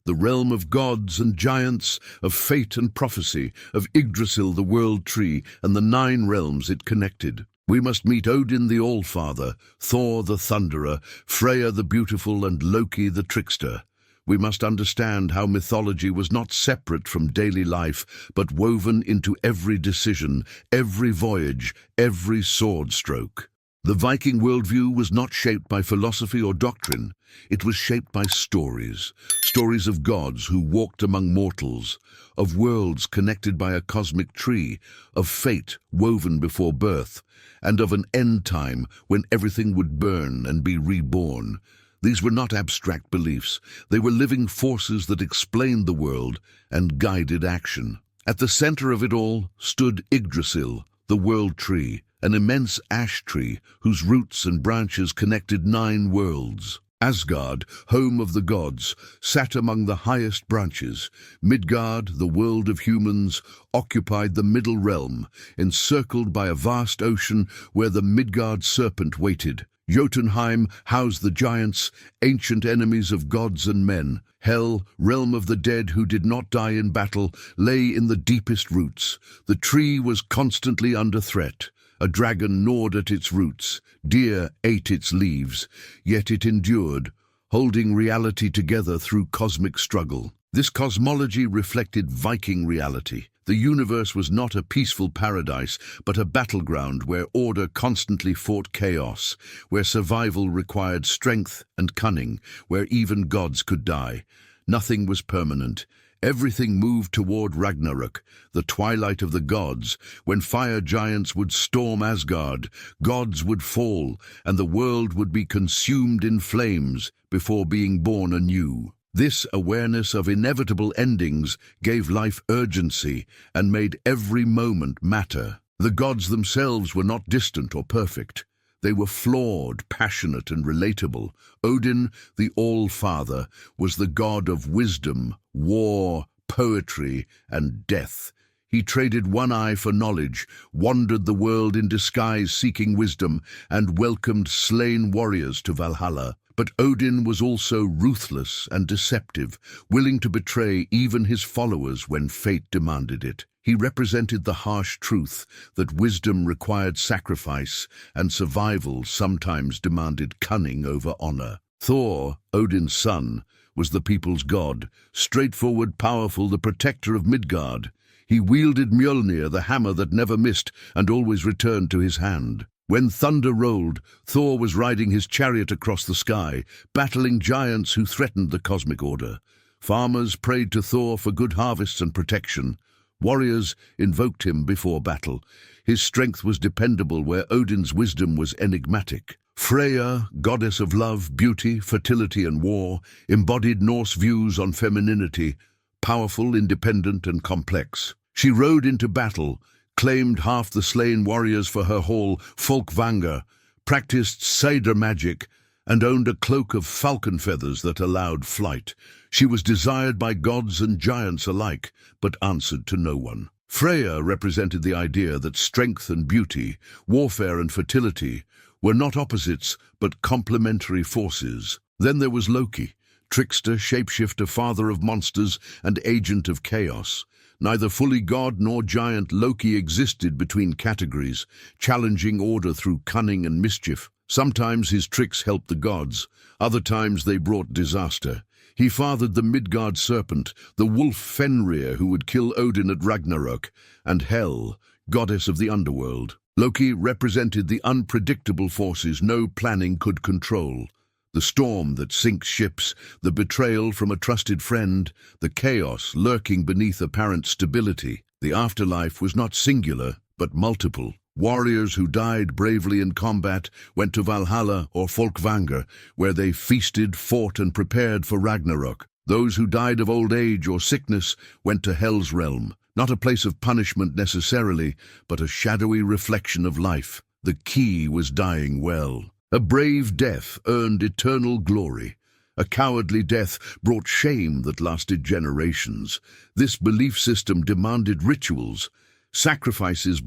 the realm of gods and giants, of fate and prophecy, of Yggdrasil the world tree, and the 9 realms it connected. We must meet Odin the All-Father, Thor the Thunderer, Freya the Beautiful, and Loki the Trickster. We must understand how mythology was not separate from daily life, but woven into every decision, every voyage, every sword stroke. The Viking worldview was not shaped by philosophy or doctrine. It was shaped by stories, stories of gods who walked among mortals, of worlds connected by a cosmic tree, of fate woven before birth, and of an end time when everything would burn and be reborn. These were not abstract beliefs. They were living forces that explained the world and guided action. At the center of it all stood Yggdrasil, the world tree, an immense ash tree whose roots and branches connected 9 worlds. Asgard, home of the gods, sat among the highest branches. Midgard, the world of humans, occupied the middle realm, encircled by a vast ocean where the Midgard serpent waited. Jotunheim housed the giants, ancient enemies of gods and men. Hel, realm of the dead who did not die in battle, lay in the deepest roots. The tree was constantly under threat. A dragon gnawed at its roots. Deer ate its leaves. Yet it endured, holding reality together through cosmic struggle. This cosmology reflected Viking reality. The universe was not a peaceful paradise, but a battleground where order constantly fought chaos, where survival required strength and cunning, where even gods could die. Nothing was permanent. Everything moved toward Ragnarok, the twilight of the gods, when fire giants would storm Asgard, gods would fall, and the world would be consumed in flames before being born anew. This awareness of inevitable endings gave life urgency and made every moment matter. The gods themselves were not distant or perfect. They were flawed, passionate, and relatable. Odin, the All-Father, was the god of wisdom, war, poetry, and death. He traded one eye for knowledge, wandered the world in disguise seeking wisdom, and welcomed slain warriors to Valhalla. But Odin was also ruthless and deceptive, willing to betray even his followers when fate demanded it. He represented the harsh truth that wisdom required sacrifice and survival sometimes demanded cunning over honor. Thor, Odin's son, was the people's god, straightforward, powerful, the protector of Midgard. He wielded Mjolnir, the hammer that never missed and always returned to his hand. When thunder rolled, Thor was riding his chariot across the sky, battling giants who threatened the cosmic order. Farmers prayed to Thor for good harvests and protection. Warriors invoked him before battle. His strength was dependable where Odin's wisdom was enigmatic. Freya, goddess of love, beauty, fertility, and war, embodied Norse views on femininity, powerful, independent, and complex. She rode into battle, claimed half the slain warriors for her hall, Folkvanger, practiced Seder magic, and owned a cloak of falcon feathers that allowed flight. She was desired by gods and giants alike, but answered to no one. Freya represented the idea that strength and beauty, warfare and fertility, were not opposites, but complementary forces. Then there was Loki, trickster, shapeshifter, father of monsters, and agent of chaos. Neither fully god nor giant, Loki existed between categories, challenging order through cunning and mischief. Sometimes his tricks helped the gods, other times they brought disaster. He fathered the Midgard serpent, the wolf Fenrir who would kill Odin at Ragnarok, and Hel, goddess of the underworld. Loki represented the unpredictable forces no planning could control. The storm that sinks ships, the betrayal from a trusted friend, the chaos lurking beneath apparent stability. The afterlife was not singular, but multiple. Warriors who died bravely in combat went to Valhalla or Folkvanger, where they feasted, fought, and prepared for Ragnarok. Those who died of old age or sickness went to Hell's realm, not a place of punishment necessarily, but a shadowy reflection of life. The key was dying well. A brave death earned eternal glory. A cowardly death brought shame that lasted generations. This belief system demanded rituals. Sacrifices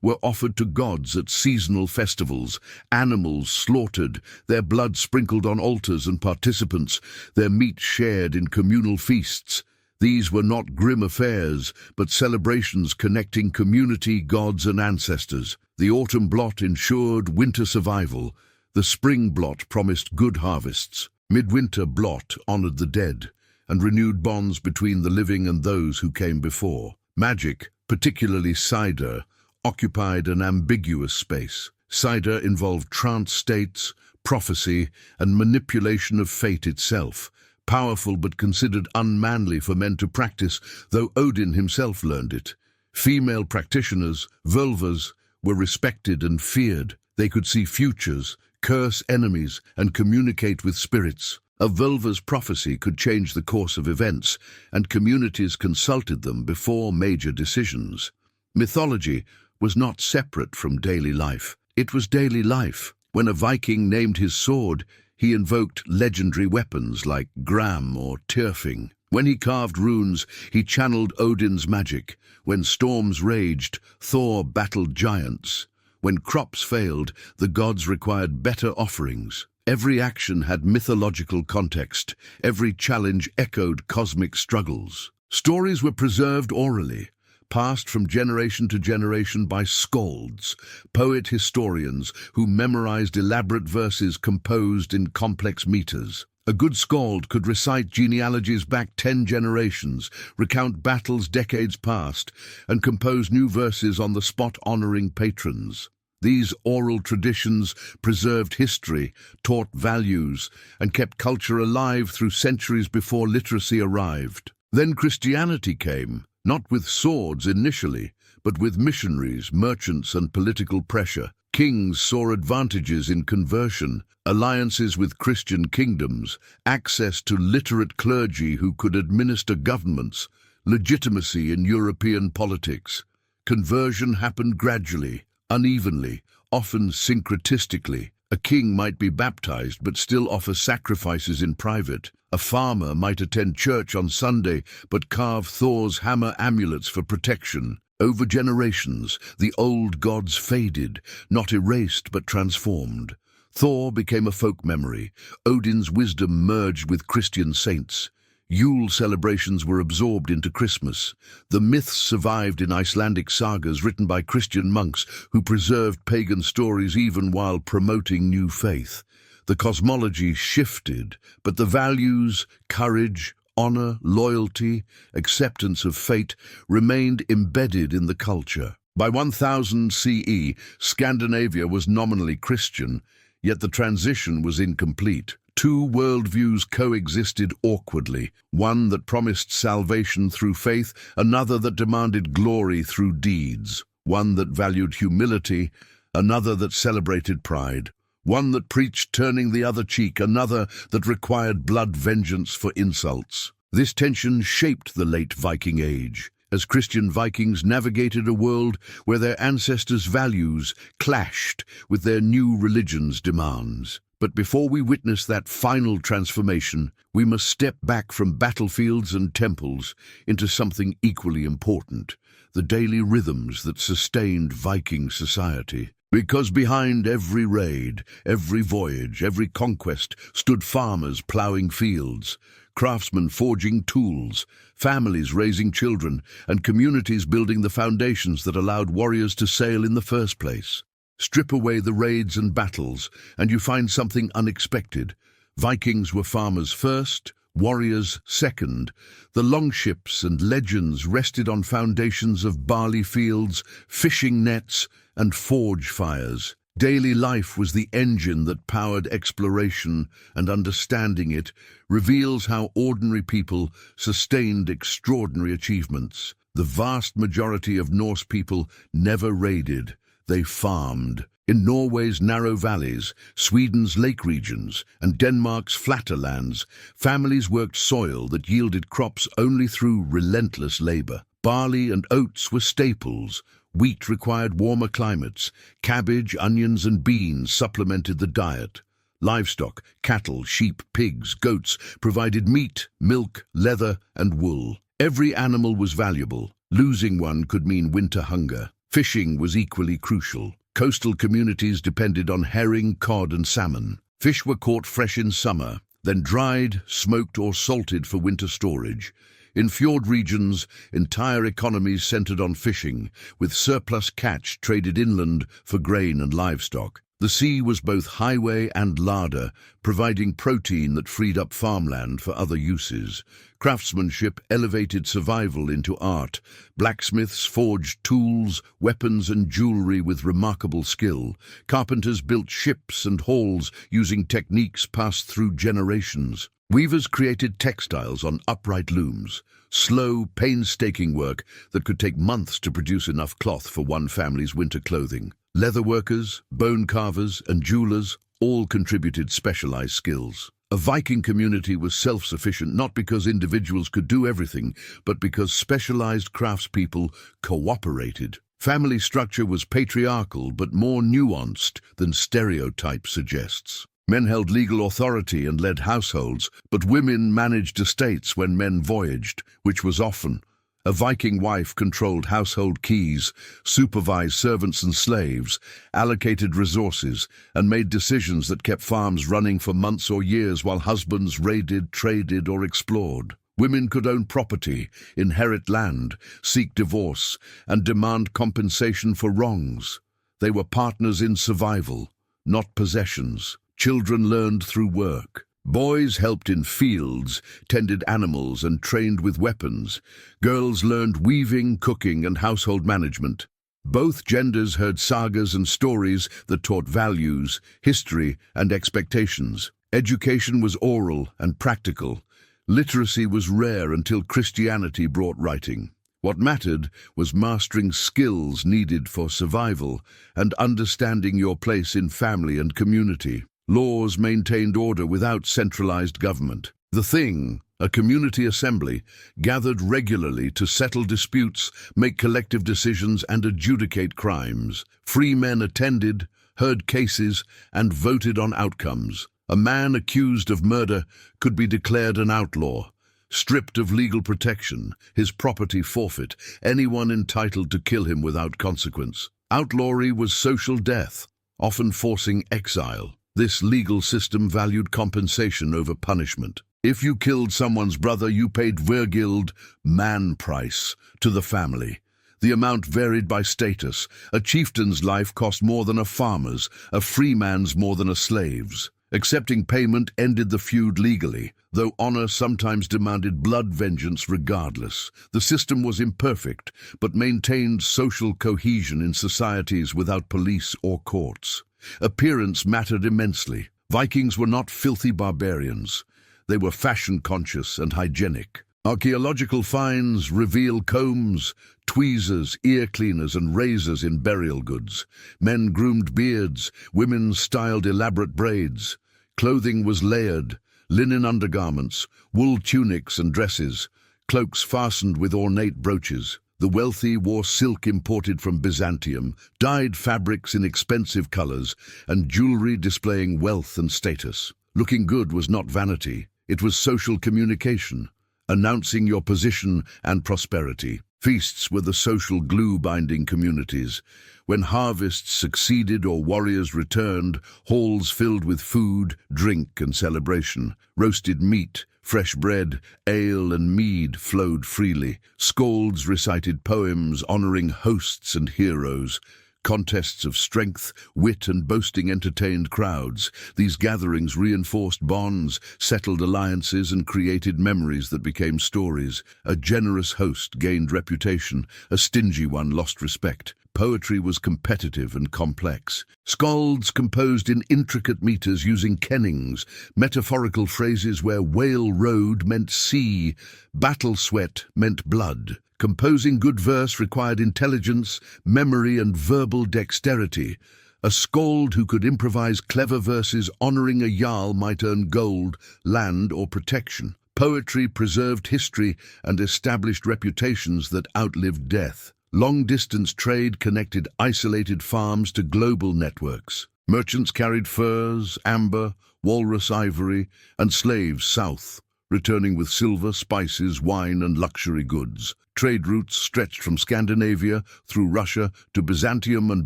were offered to gods at seasonal festivals, animals slaughtered, their blood sprinkled on altars and participants, their meat shared in communal feasts. These were not grim affairs, but celebrations connecting community, gods, and ancestors. The autumn blot ensured winter survival. The spring blot promised good harvests. Midwinter blot honored the dead and renewed bonds between the living and those who came before. Magic, particularly cider, occupied an ambiguous space. Cider involved trance states, prophecy, and manipulation of fate itself, powerful but considered unmanly for men to practice, though Odin himself learned it. Female practitioners, vulvas, were respected and feared. They could see futures, curse enemies, and communicate with spirits. A vulva's prophecy could change the course of events, and communities consulted them before major decisions. Mythology was not separate from daily life. It was daily life. When a Viking named his sword, he invoked legendary weapons like Gram or Tyrfing. When he carved runes, he channeled Odin's magic. When storms raged, Thor battled giants. When crops failed, the gods required better offerings. Every action had mythological context. Every challenge echoed cosmic struggles. Stories were preserved orally, passed from generation to generation by skalds, poet-historians who memorized elaborate verses composed in complex meters. A good skald could recite genealogies back 10 generations, recount battles decades past, and compose new verses on the spot honoring patrons. These oral traditions preserved history, taught values, and kept culture alive through centuries before literacy arrived. Then Christianity came, not with swords initially, but with missionaries, merchants, and political pressure. Kings saw advantages in conversion, alliances with Christian kingdoms, access to literate clergy who could administer governments, legitimacy in European politics. Conversion happened gradually, unevenly, often syncretistically. A king might be baptized but still offer sacrifices in private. A farmer might attend church on Sunday but carve Thor's hammer amulets for protection. Over generations, the old gods faded, not erased but transformed. Thor became a folk memory. Odin's wisdom merged with Christian saints. Yule celebrations were absorbed into Christmas. The myths survived in Icelandic sagas written by Christian monks who preserved pagan stories even while promoting new faith. The cosmology shifted, but the values, courage, honor, loyalty, acceptance of fate remained embedded in the culture. By 1000 CE, Scandinavia was nominally Christian, yet the transition was incomplete. Two worldviews coexisted awkwardly, one that promised salvation through faith, another that demanded glory through deeds, one that valued humility, another that celebrated pride, one that preached turning the other cheek, another that required blood vengeance for insults. This tension shaped the late Viking Age, as Christian Vikings navigated a world where their ancestors' values clashed with their new religion's demands. But before we witness that final transformation, we must step back from battlefields and temples into something equally important, the daily rhythms that sustained Viking society. Because behind every raid, every voyage, every conquest stood farmers ploughing fields, craftsmen forging tools, families raising children, and communities building the foundations that allowed warriors to sail in the first place. Strip away the raids and battles, and you find something unexpected. Vikings were farmers first, warriors second. The longships and legends rested on foundations of barley fields, fishing nets, and forge fires. Daily life was the engine that powered exploration, and understanding it reveals how ordinary people sustained extraordinary achievements. The vast majority of Norse people never raided. They farmed. In Norway's narrow valleys, Sweden's lake regions, and Denmark's flatter lands, families worked soil that yielded crops only through relentless labor. Barley and oats were staples. Wheat required warmer climates. Cabbage, onions, and beans supplemented the diet. Livestock, cattle, sheep, pigs, goats provided meat, milk, leather, and wool. Every animal was valuable. Losing one could mean winter hunger. Fishing was equally crucial. Coastal communities depended on herring, cod, and salmon. Fish were caught fresh in summer, then dried, smoked, or salted for winter storage. In fjord regions, entire economies centered on fishing, with surplus catch traded inland for grain and livestock. The sea was both highway and larder, providing protein that freed up farmland for other uses. Craftsmanship elevated survival into art. Blacksmiths forged tools, weapons, and jewelry with remarkable skill. Carpenters built ships and halls using techniques passed through generations. Weavers created textiles on upright looms. Slow, painstaking work that could take months to produce enough cloth for one family's winter clothing. Leather workers, bone carvers, and jewelers all contributed specialized skills. A Viking community was self-sufficient not because individuals could do everything, but because specialized craftspeople cooperated. Family structure was patriarchal but more nuanced than stereotype suggests. Men held legal authority and led households, but women managed estates when men voyaged, which was often. A Viking wife controlled household keys, supervised servants and slaves, allocated resources, and made decisions that kept farms running for months or years while husbands raided, traded, or explored. Women could own property, inherit land, seek divorce, and demand compensation for wrongs. They were partners in survival, not possessions. Children learned through work. Boys helped in fields, tended animals, and trained with weapons. Girls learned weaving, cooking, and household management. Both genders heard sagas and stories that taught values, history, and expectations. Education was oral and practical. Literacy was rare until Christianity brought writing. What mattered was mastering skills needed for survival and understanding your place in family and community. Laws maintained order without centralized government. The Thing, a community assembly, gathered regularly to settle disputes, make collective decisions, and adjudicate crimes. Free men attended, heard cases, and voted on outcomes. A man accused of murder could be declared an outlaw. Stripped of legal protection, his property forfeit, anyone entitled to kill him without consequence. Outlawry was social death, often forcing exile. This legal system valued compensation over punishment. If you killed someone's brother, you paid vergild, man price, to the family. The amount varied by status. A chieftain's life cost more than a farmer's, a free man's more than a slave's. Accepting payment ended the feud legally, though honor sometimes demanded blood vengeance regardless. The system was imperfect, but maintained social cohesion in societies without police or courts. Appearance mattered immensely. Vikings were not filthy barbarians. They were fashion-conscious and hygienic. Archaeological finds reveal combs, tweezers, ear cleaners, and razors in burial goods. Men groomed beards, women styled elaborate braids. Clothing was layered, linen undergarments, wool tunics and dresses, cloaks fastened with ornate brooches. The wealthy wore silk imported from Byzantium, dyed fabrics in expensive colors, and jewelry displaying wealth and status. Looking good was not vanity, it was social communication, announcing your position and prosperity. Feasts were the social glue binding communities. When harvests succeeded or warriors returned, halls filled with food, drink, and celebration. Roasted meat, fresh bread, ale, and mead flowed freely. Skalds recited poems honoring hosts and heroes. Contests of strength, wit, and boasting entertained crowds. These gatherings reinforced bonds, settled alliances, and created memories that became stories. A generous host gained reputation, a stingy one lost respect. Poetry was competitive and complex. Skalds composed in intricate meters using kennings, metaphorical phrases where whale road meant sea, battle sweat meant blood. Composing good verse required intelligence, memory, and verbal dexterity. A skald who could improvise clever verses honoring a jarl might earn gold, land, or protection. Poetry preserved history and established reputations that outlived death. Long-distance trade connected isolated farms to global networks. Merchants carried furs, amber, walrus ivory, and slaves south, returning with silver, spices, wine, and luxury goods. Trade routes stretched from Scandinavia through Russia to Byzantium and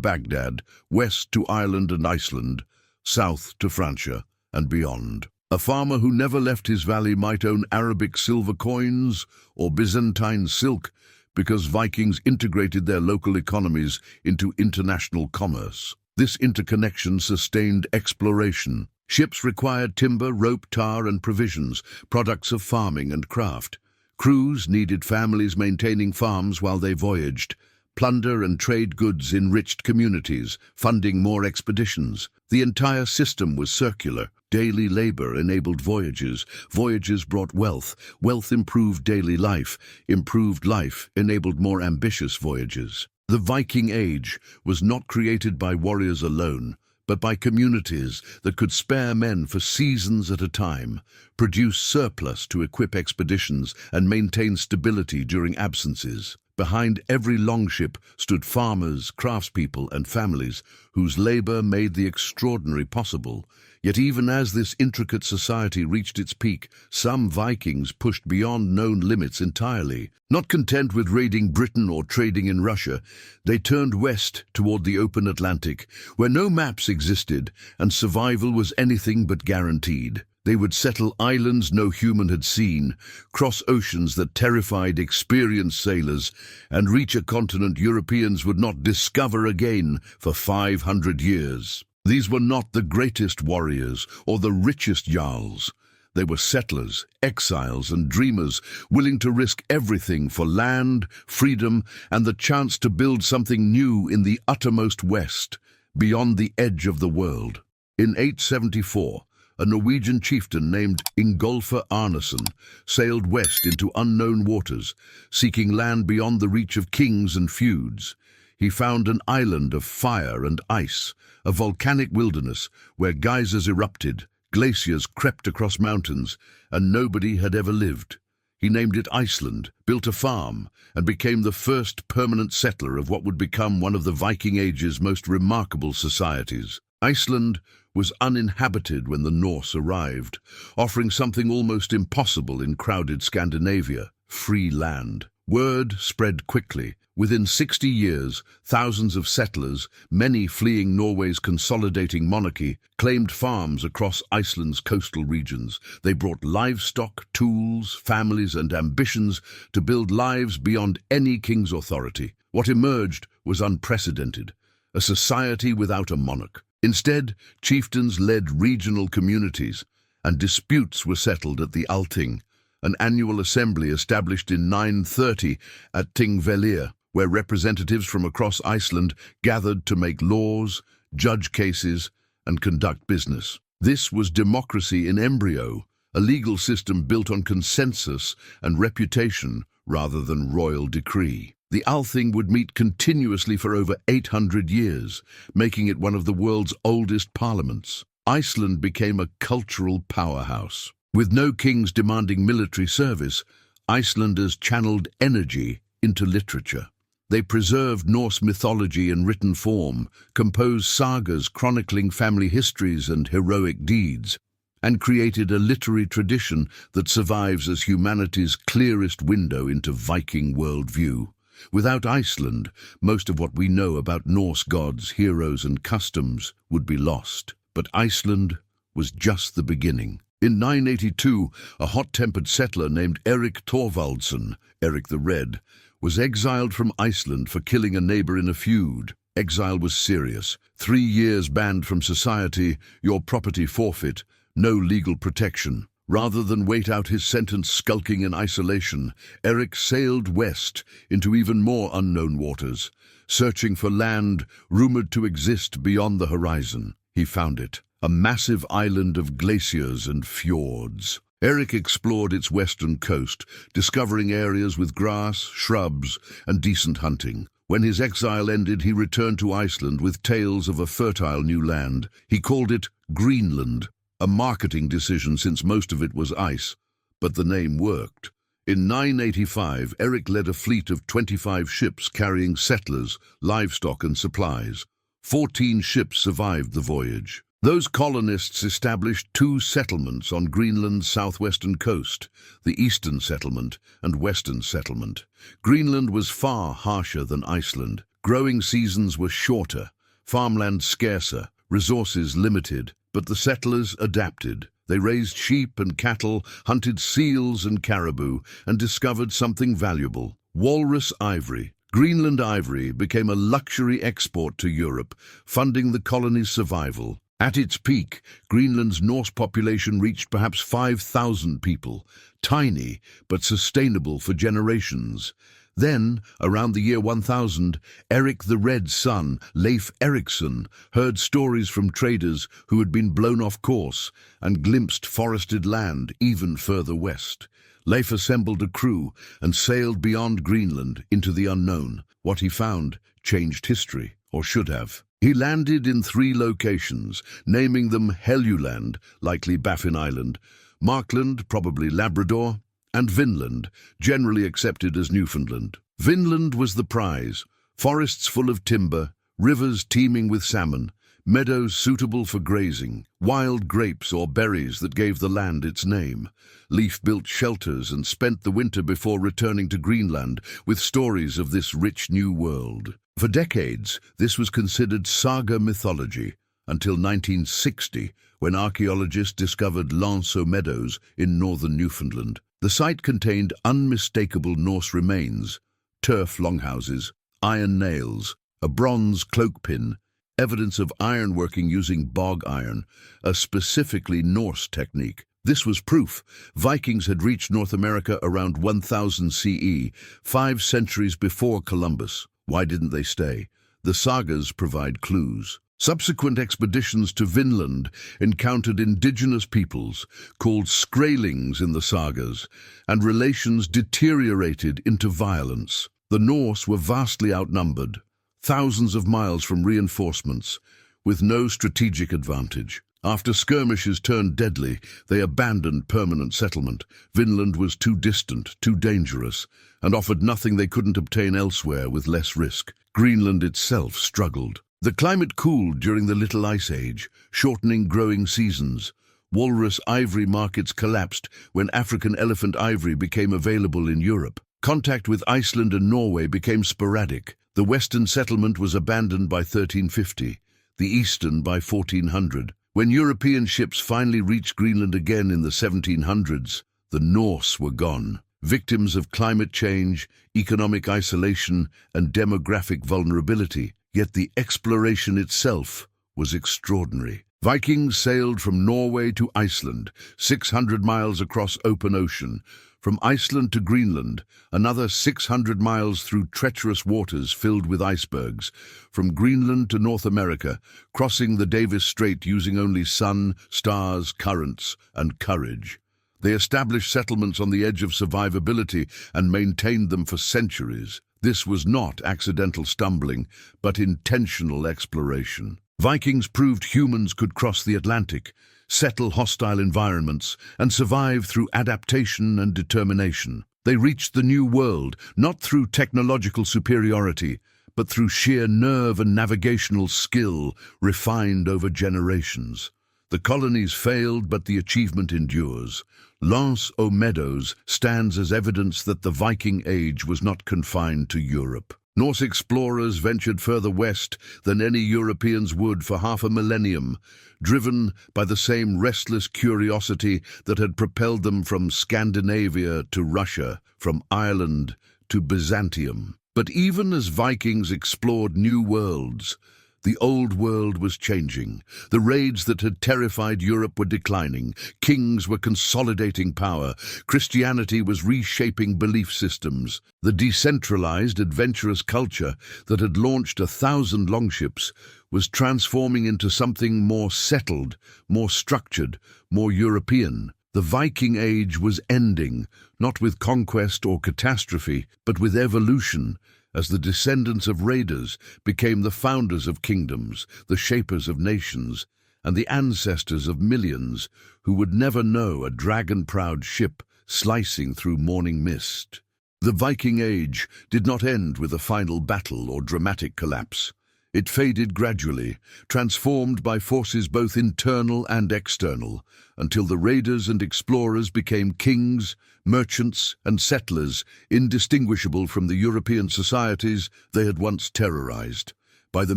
Baghdad, west to Ireland and Iceland, south to Francia and beyond. A farmer who never left his valley might own Arabic silver coins or Byzantine silk because Vikings integrated their local economies into international commerce. This interconnection sustained exploration. Ships required timber, rope, tar, and provisions, products of farming and craft. Crews needed families maintaining farms while they voyaged. Plunder and trade goods enriched communities, funding more expeditions. The entire system was circular. Daily labor enabled voyages. Voyages brought wealth. Wealth improved daily life. Improved life enabled more ambitious voyages. The Viking Age was not created by warriors alone, but by communities that could spare men for seasons at a time, produce surplus to equip expeditions, and maintain stability during absences. Behind every longship stood farmers, craftspeople, and families whose labor made the extraordinary possible. Yet even as this intricate society reached its peak, some Vikings pushed beyond known limits entirely. Not content with raiding Britain or trading in Russia, they turned west toward the open Atlantic, where no maps existed and survival was anything but guaranteed. They would settle islands no human had seen, cross oceans that terrified experienced sailors, and reach a continent Europeans would not discover again for 500 years. These were not the greatest warriors or the richest jarls. They were settlers, exiles, and dreamers, willing to risk everything for land, freedom, and the chance to build something new in the uttermost west, beyond the edge of the world. In 874, a Norwegian chieftain named Ingolfur Arnason sailed west into unknown waters, seeking land beyond the reach of kings and feuds. He found an island of fire and ice, a volcanic wilderness where geysers erupted, glaciers crept across mountains, and nobody had ever lived. He named it Iceland, built a farm, and became the first permanent settler of what would become one of the Viking Age's most remarkable societies. Iceland was uninhabited when the Norse arrived, offering something almost impossible in crowded Scandinavia: free land. Word spread quickly. Within 60 years, thousands of settlers, many fleeing Norway's consolidating monarchy, claimed farms across Iceland's coastal regions. They brought livestock, tools, families, and ambitions to build lives beyond any king's authority. What emerged was unprecedented: a society without a monarch. Instead, chieftains led regional communities, and disputes were settled at the Althing, an annual assembly established in 930 at Thingvellir, where representatives from across Iceland gathered to make laws, judge cases, and conduct business. This was democracy in embryo, a legal system built on consensus and reputation rather than royal decree. The Althing would meet continuously for over 800 years, making it one of the world's oldest parliaments. Iceland became a cultural powerhouse. With no kings demanding military service, Icelanders channeled energy into literature. They preserved Norse mythology in written form, composed sagas chronicling family histories and heroic deeds, and created a literary tradition that survives as humanity's clearest window into Viking worldview. Without Iceland, most of what we know about Norse gods, heroes, and customs would be lost. But Iceland was just the beginning. In 982, a hot-tempered settler named Erik Thorvaldsson, Erik the Red, was exiled from Iceland for killing a neighbor in a feud. Exile was serious. 3 years banned from society, your property forfeit, no legal protection. Rather than wait out his sentence skulking in isolation, Eric sailed west into even more unknown waters, searching for land rumored to exist beyond the horizon. He found it, a massive island of glaciers and fjords. Eric explored its western coast, discovering areas with grass, shrubs, and decent hunting. When his exile ended, he returned to Iceland with tales of a fertile new land. He called it Greenland, a marketing decision since most of it was ice, but the name worked. In 985, Eric led a fleet of 25 ships carrying settlers, livestock and supplies. 14 ships survived the voyage. Those colonists established 2 settlements on Greenland's southwestern coast, the Eastern Settlement and Western Settlement. Greenland was far harsher than Iceland. Growing seasons were shorter, farmland scarcer, resources limited, but the settlers adapted. They raised sheep and cattle, hunted seals and caribou, and discovered something valuable: walrus ivory. Greenland ivory became a luxury export to Europe, funding the colony's survival. At its peak, Greenland's Norse population reached perhaps 5,000 people, tiny but sustainable for generations. Then, around the year 1000, Eric the Red Sun, Leif Erikson, heard stories from traders who had been blown off course and glimpsed forested land even further west. Leif assembled a crew and sailed beyond Greenland into the unknown. What he found changed history, or should have. He landed in 3 locations, naming them Helluland, likely Baffin Island, Markland, probably Labrador, and Vinland, generally accepted as Newfoundland. Vinland was the prize: forests full of timber, rivers teeming with salmon, meadows suitable for grazing, wild grapes or berries that gave the land its name. Leif built shelters and spent the winter before returning to Greenland with stories of this rich new world. For decades, this was considered saga mythology, until 1960, when archaeologists discovered Lanso Meadows in northern Newfoundland. The site contained unmistakable Norse remains: turf longhouses, iron nails, a bronze cloakpin, evidence of ironworking using bog iron, a specifically Norse technique. This was proof Vikings had reached North America around 1000 CE, 5 centuries before Columbus. Why didn't they stay? The sagas provide clues. Subsequent expeditions to Vinland encountered indigenous peoples, called Skraelings in the sagas, and relations deteriorated into violence. The Norse were vastly outnumbered, thousands of miles from reinforcements, with no strategic advantage. After skirmishes turned deadly, they abandoned permanent settlement. Vinland was too distant, too dangerous, and offered nothing they couldn't obtain elsewhere with less risk. Greenland itself struggled. The climate cooled during the Little Ice Age, shortening growing seasons. Walrus ivory markets collapsed when African elephant ivory became available in Europe. Contact with Iceland and Norway became sporadic. The western settlement was abandoned by 1350, the eastern by 1400. When European ships finally reached Greenland again in the 1700s, the Norse were gone. Victims of climate change, economic isolation, and demographic vulnerability. Yet the exploration itself was extraordinary. Vikings sailed from Norway to Iceland, 600 miles across open ocean. From Iceland to Greenland, another 600 miles through treacherous waters filled with icebergs. From Greenland to North America, crossing the Davis Strait using only sun, stars, currents, and courage. They established settlements on the edge of survivability and maintained them for centuries. This was not accidental stumbling, but intentional exploration. Vikings proved humans could cross the Atlantic, settle hostile environments, and survive through adaptation and determination. They reached the New World, not through technological superiority, but through sheer nerve and navigational skill refined over generations. The colonies failed, but the achievement endures. Lanso Meadows stands as evidence that the Viking Age was not confined to Europe. Norse explorers ventured further west than any Europeans would for half a millennium, driven by the same restless curiosity that had propelled them from Scandinavia to Russia, from Ireland to Byzantium. But even as Vikings explored new worlds, The old world was changing. The raids that had terrified Europe were declining. Kings were consolidating power. Christianity was reshaping belief systems. The decentralized, adventurous culture that had launched 1,000 longships was transforming into something more settled, more structured, more European. The Viking Age was ending, not with conquest or catastrophe, but with evolution, as the descendants of raiders became the founders of kingdoms, the shapers of nations, and the ancestors of millions who would never know a dragon-proud ship slicing through morning mist. The Viking Age did not end with a final battle or dramatic collapse. It faded gradually, transformed by forces both internal and external, until the raiders and explorers became kings, merchants, and settlers, indistinguishable from the European societies they had once terrorized. By the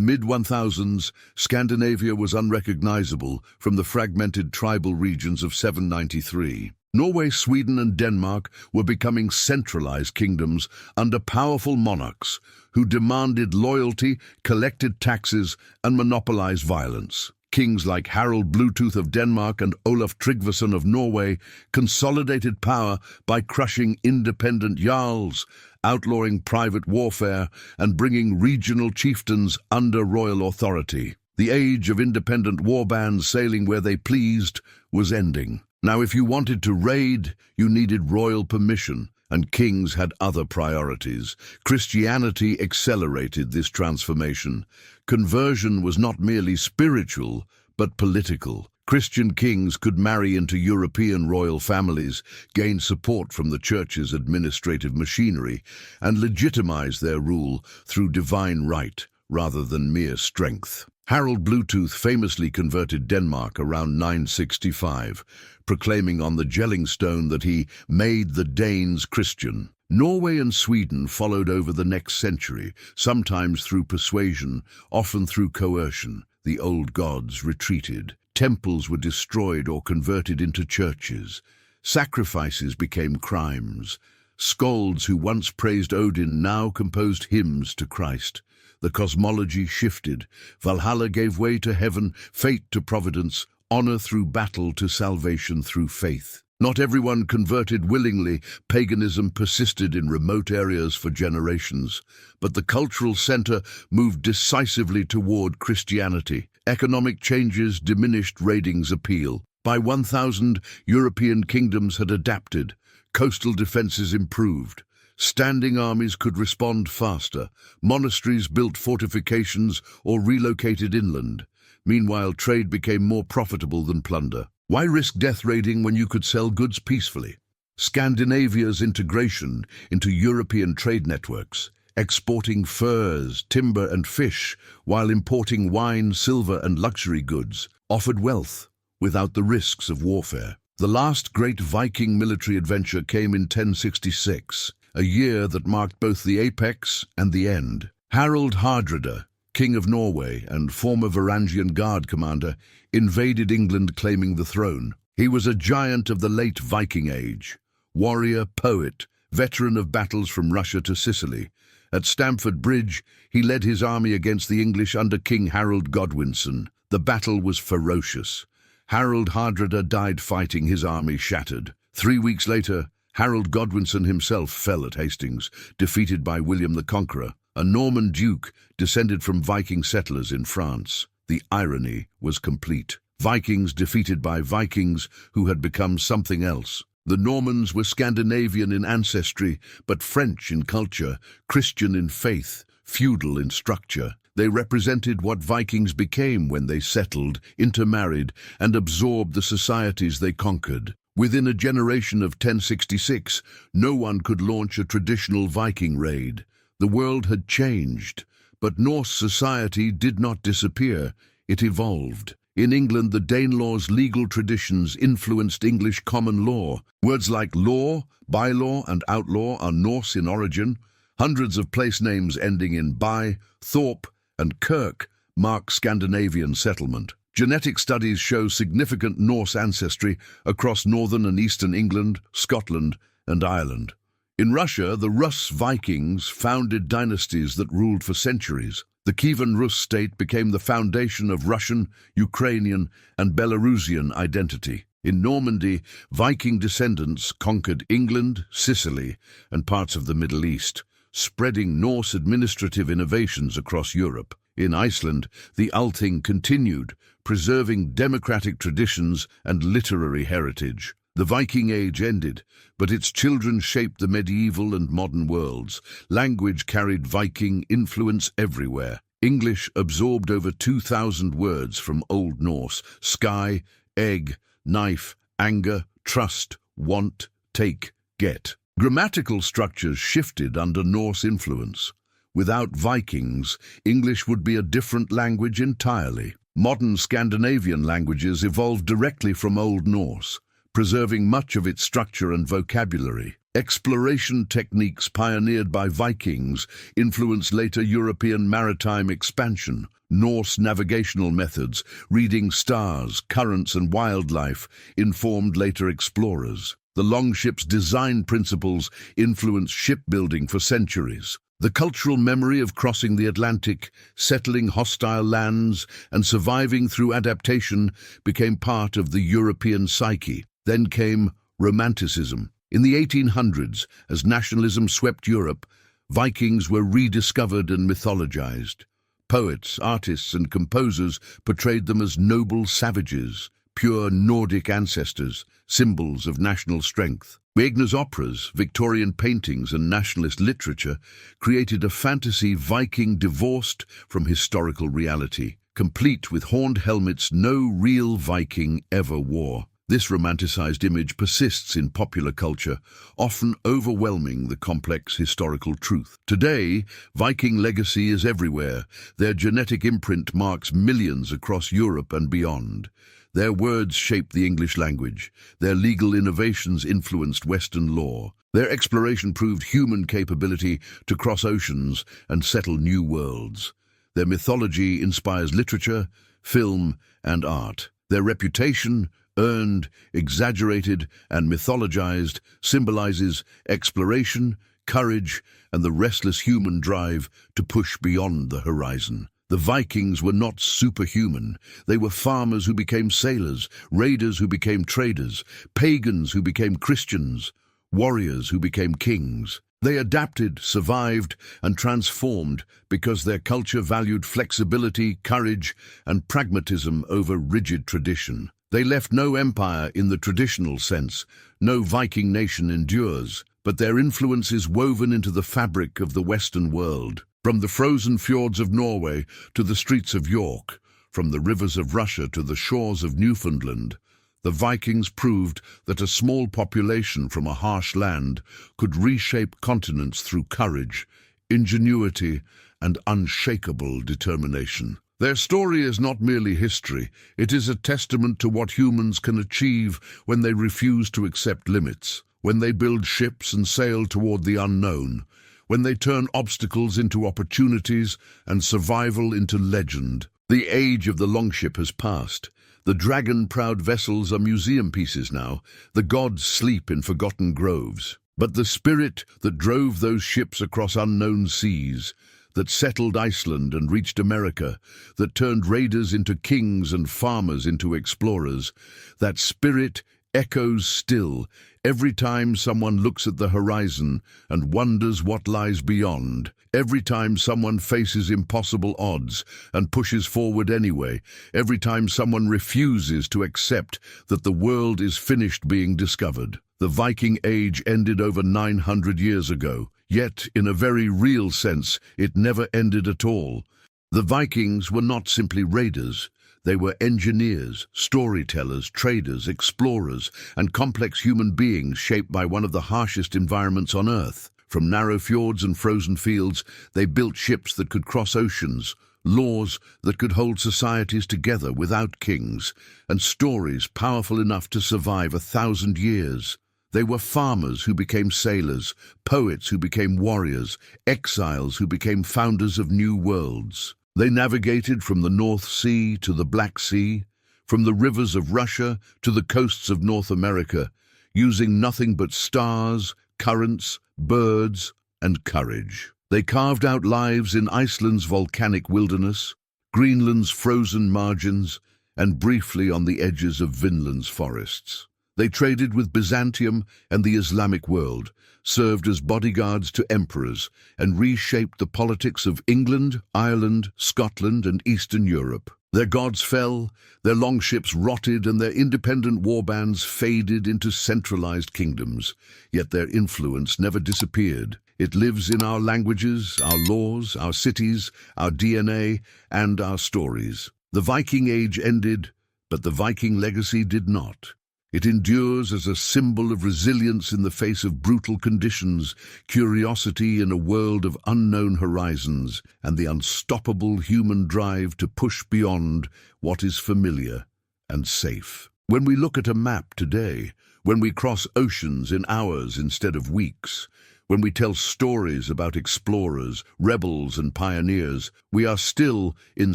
mid-1000s, Scandinavia was unrecognizable from the fragmented tribal regions of 793. Norway, Sweden, and Denmark were becoming centralized kingdoms under powerful monarchs who demanded loyalty, collected taxes, and monopolized violence. Kings like Harald Bluetooth of Denmark and Olaf Tryggvason of Norway consolidated power by crushing independent jarls, outlawing private warfare, and bringing regional chieftains under royal authority. The age of independent warbands sailing where they pleased was ending. Now, if you wanted to raid, you needed royal permission, and kings had other priorities. Christianity accelerated this transformation. Conversion was not merely spiritual, but political. Christian kings could marry into European royal families, gain support from the church's administrative machinery, and legitimize their rule through divine right rather than mere strength. Harald Bluetooth famously converted Denmark around 965, proclaiming on the Jelling Stone that he made the Danes Christian. Norway and Sweden followed over the next century, sometimes through persuasion, often through coercion. The old gods retreated. Temples were destroyed or converted into churches. Sacrifices became crimes. Skalds who once praised Odin now composed hymns to Christ. The cosmology shifted. Valhalla gave way to heaven, fate to providence, honor through battle to salvation through faith. Not everyone converted willingly. Paganism persisted in remote areas for generations, but the cultural center moved decisively toward Christianity. Economic changes diminished raiding's appeal. By 1000, European kingdoms had adapted. Coastal defenses improved. Standing armies could respond faster. Monasteries built fortifications or relocated inland. Meanwhile, trade became more profitable than plunder. Why risk death raiding when you could sell goods peacefully? Scandinavia's integration into European trade networks, exporting furs, timber, and fish, while importing wine, silver, and luxury goods, offered wealth without the risks of warfare. The last great Viking military adventure came in 1066. A year that marked both the apex and the end. Harald Hardrada, King of Norway and former Varangian Guard commander, invaded England claiming the throne. He was a giant of the late Viking Age, warrior, poet, veteran of battles from Russia to Sicily. At Stamford Bridge, he led his army against the English under King Harold Godwinson. The battle was ferocious. Harald Hardrada died fighting, his army shattered. 3 weeks later, Harold Godwinson himself fell at Hastings, defeated by William the Conqueror, a Norman duke descended from Viking settlers in France. The irony was complete. Vikings defeated by Vikings who had become something else. The Normans were Scandinavian in ancestry, but French in culture, Christian in faith, feudal in structure. They represented what Vikings became when they settled, intermarried, and absorbed the societies they conquered. Within a generation of 1066, no one could launch a traditional Viking raid. The world had changed, but Norse society did not disappear. It evolved. In England, the Danelaw's legal traditions influenced English common law. Words like law, bylaw, and outlaw are Norse in origin. Hundreds of place names ending in by, thorpe, and kirk mark Scandinavian settlement. Genetic studies show significant Norse ancestry across northern and eastern England, Scotland, and Ireland. In Russia, the Rus Vikings founded dynasties that ruled for centuries. The Kievan Rus state became the foundation of Russian, Ukrainian, and Belarusian identity. In Normandy, Viking descendants conquered England, Sicily, and parts of the Middle East, spreading Norse administrative innovations across Europe. In Iceland, the Althing continued, preserving democratic traditions and literary heritage. The Viking Age ended, but its children shaped the medieval and modern worlds. Language carried Viking influence everywhere. English absorbed over 2,000 words from Old Norse: sky, egg, knife, anger, trust, want, take, get. Grammatical structures shifted under Norse influence. Without Vikings, English would be a different language entirely. Modern Scandinavian languages evolved directly from Old Norse, preserving much of its structure and vocabulary. Exploration techniques pioneered by Vikings influenced later European maritime expansion. Norse navigational methods, reading stars, currents, and wildlife, informed later explorers. The longships' design principles influenced shipbuilding for centuries. The cultural memory of crossing the Atlantic, settling hostile lands, and surviving through adaptation became part of the European psyche. Then came Romanticism. In the 1800s, as nationalism swept Europe, Vikings were rediscovered and mythologized. Poets, artists, and composers portrayed them as noble savages, pure Nordic ancestors, symbols of national strength. Wagner's operas, Victorian paintings, and nationalist literature created a fantasy Viking divorced from historical reality, complete with horned helmets no real Viking ever wore. This romanticized image persists in popular culture, often overwhelming the complex historical truth. Today, Viking legacy is everywhere. Their genetic imprint marks millions across Europe and beyond. Their words shaped the English language. Their legal innovations influenced Western law. Their exploration proved human capability to cross oceans and settle new worlds. Their mythology inspires literature, film, and art. Their reputation, earned, exaggerated, and mythologized, symbolizes exploration, courage, and the restless human drive to push beyond the horizon. The Vikings were not superhuman. They were farmers who became sailors, raiders who became traders, pagans who became Christians, warriors who became kings. They adapted, survived, and transformed because their culture valued flexibility, courage, and pragmatism over rigid tradition. They left no empire in the traditional sense. No Viking nation endures, but their influence is woven into the fabric of the Western world. From the frozen fjords of Norway to the streets of York, from the rivers of Russia to the shores of Newfoundland, the Vikings proved that a small population from a harsh land could reshape continents through courage, ingenuity, and unshakable determination. Their story is not merely history, it is a testament to what humans can achieve when they refuse to accept limits, when they build ships and sail toward the unknown, when they turn obstacles into opportunities and survival into legend. The age of the longship has passed. The dragon-proud vessels are museum pieces now. The gods sleep in forgotten groves. But the spirit that drove those ships across unknown seas, that settled Iceland and reached America, that turned raiders into kings and farmers into explorers, that spirit echoes still every time someone looks at the horizon and wonders what lies beyond, every time someone faces impossible odds and pushes forward anyway, every time someone refuses to accept that the world is finished being discovered. The Viking Age ended over 900 years ago, yet in a very real sense it never ended at all. The Vikings were not simply raiders. They were engineers, storytellers, traders, explorers, and complex human beings shaped by one of the harshest environments on Earth. From narrow fjords and frozen fields, they built ships that could cross oceans, laws that could hold societies together without kings, and stories powerful enough to survive 1,000 years. They were farmers who became sailors, poets who became warriors, exiles who became founders of new worlds. They navigated from the North Sea to the Black Sea, from the rivers of Russia to the coasts of North America, using nothing but stars, currents, birds, and courage. They carved out lives in Iceland's volcanic wilderness, Greenland's frozen margins, and briefly on the edges of Vinland's forests. They traded with Byzantium and the Islamic world, served as bodyguards to emperors, and reshaped the politics of England, Ireland, Scotland, and Eastern Europe. Their gods fell, their longships rotted, and their independent warbands faded into centralized kingdoms. Yet their influence never disappeared. It lives in our languages, our laws, our cities, our DNA, and our stories. The Viking Age ended, but the Viking legacy did not. It endures as a symbol of resilience in the face of brutal conditions, curiosity in a world of unknown horizons, and the unstoppable human drive to push beyond what is familiar and safe. When we look at a map today, when we cross oceans in hours instead of weeks, when we tell stories about explorers, rebels, and pioneers, we are still, in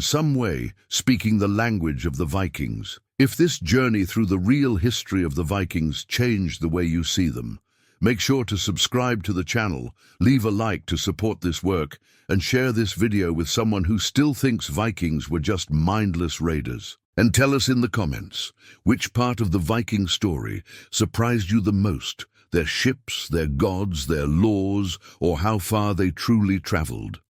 some way, speaking the language of the Vikings. If this journey through the real history of the Vikings changed the way you see them, make sure to subscribe to the channel, leave a like to support this work, and share this video with someone who still thinks Vikings were just mindless raiders. And tell us in the comments, which part of the Viking story surprised you the most? Their ships, their gods, their laws, or how far they truly traveled?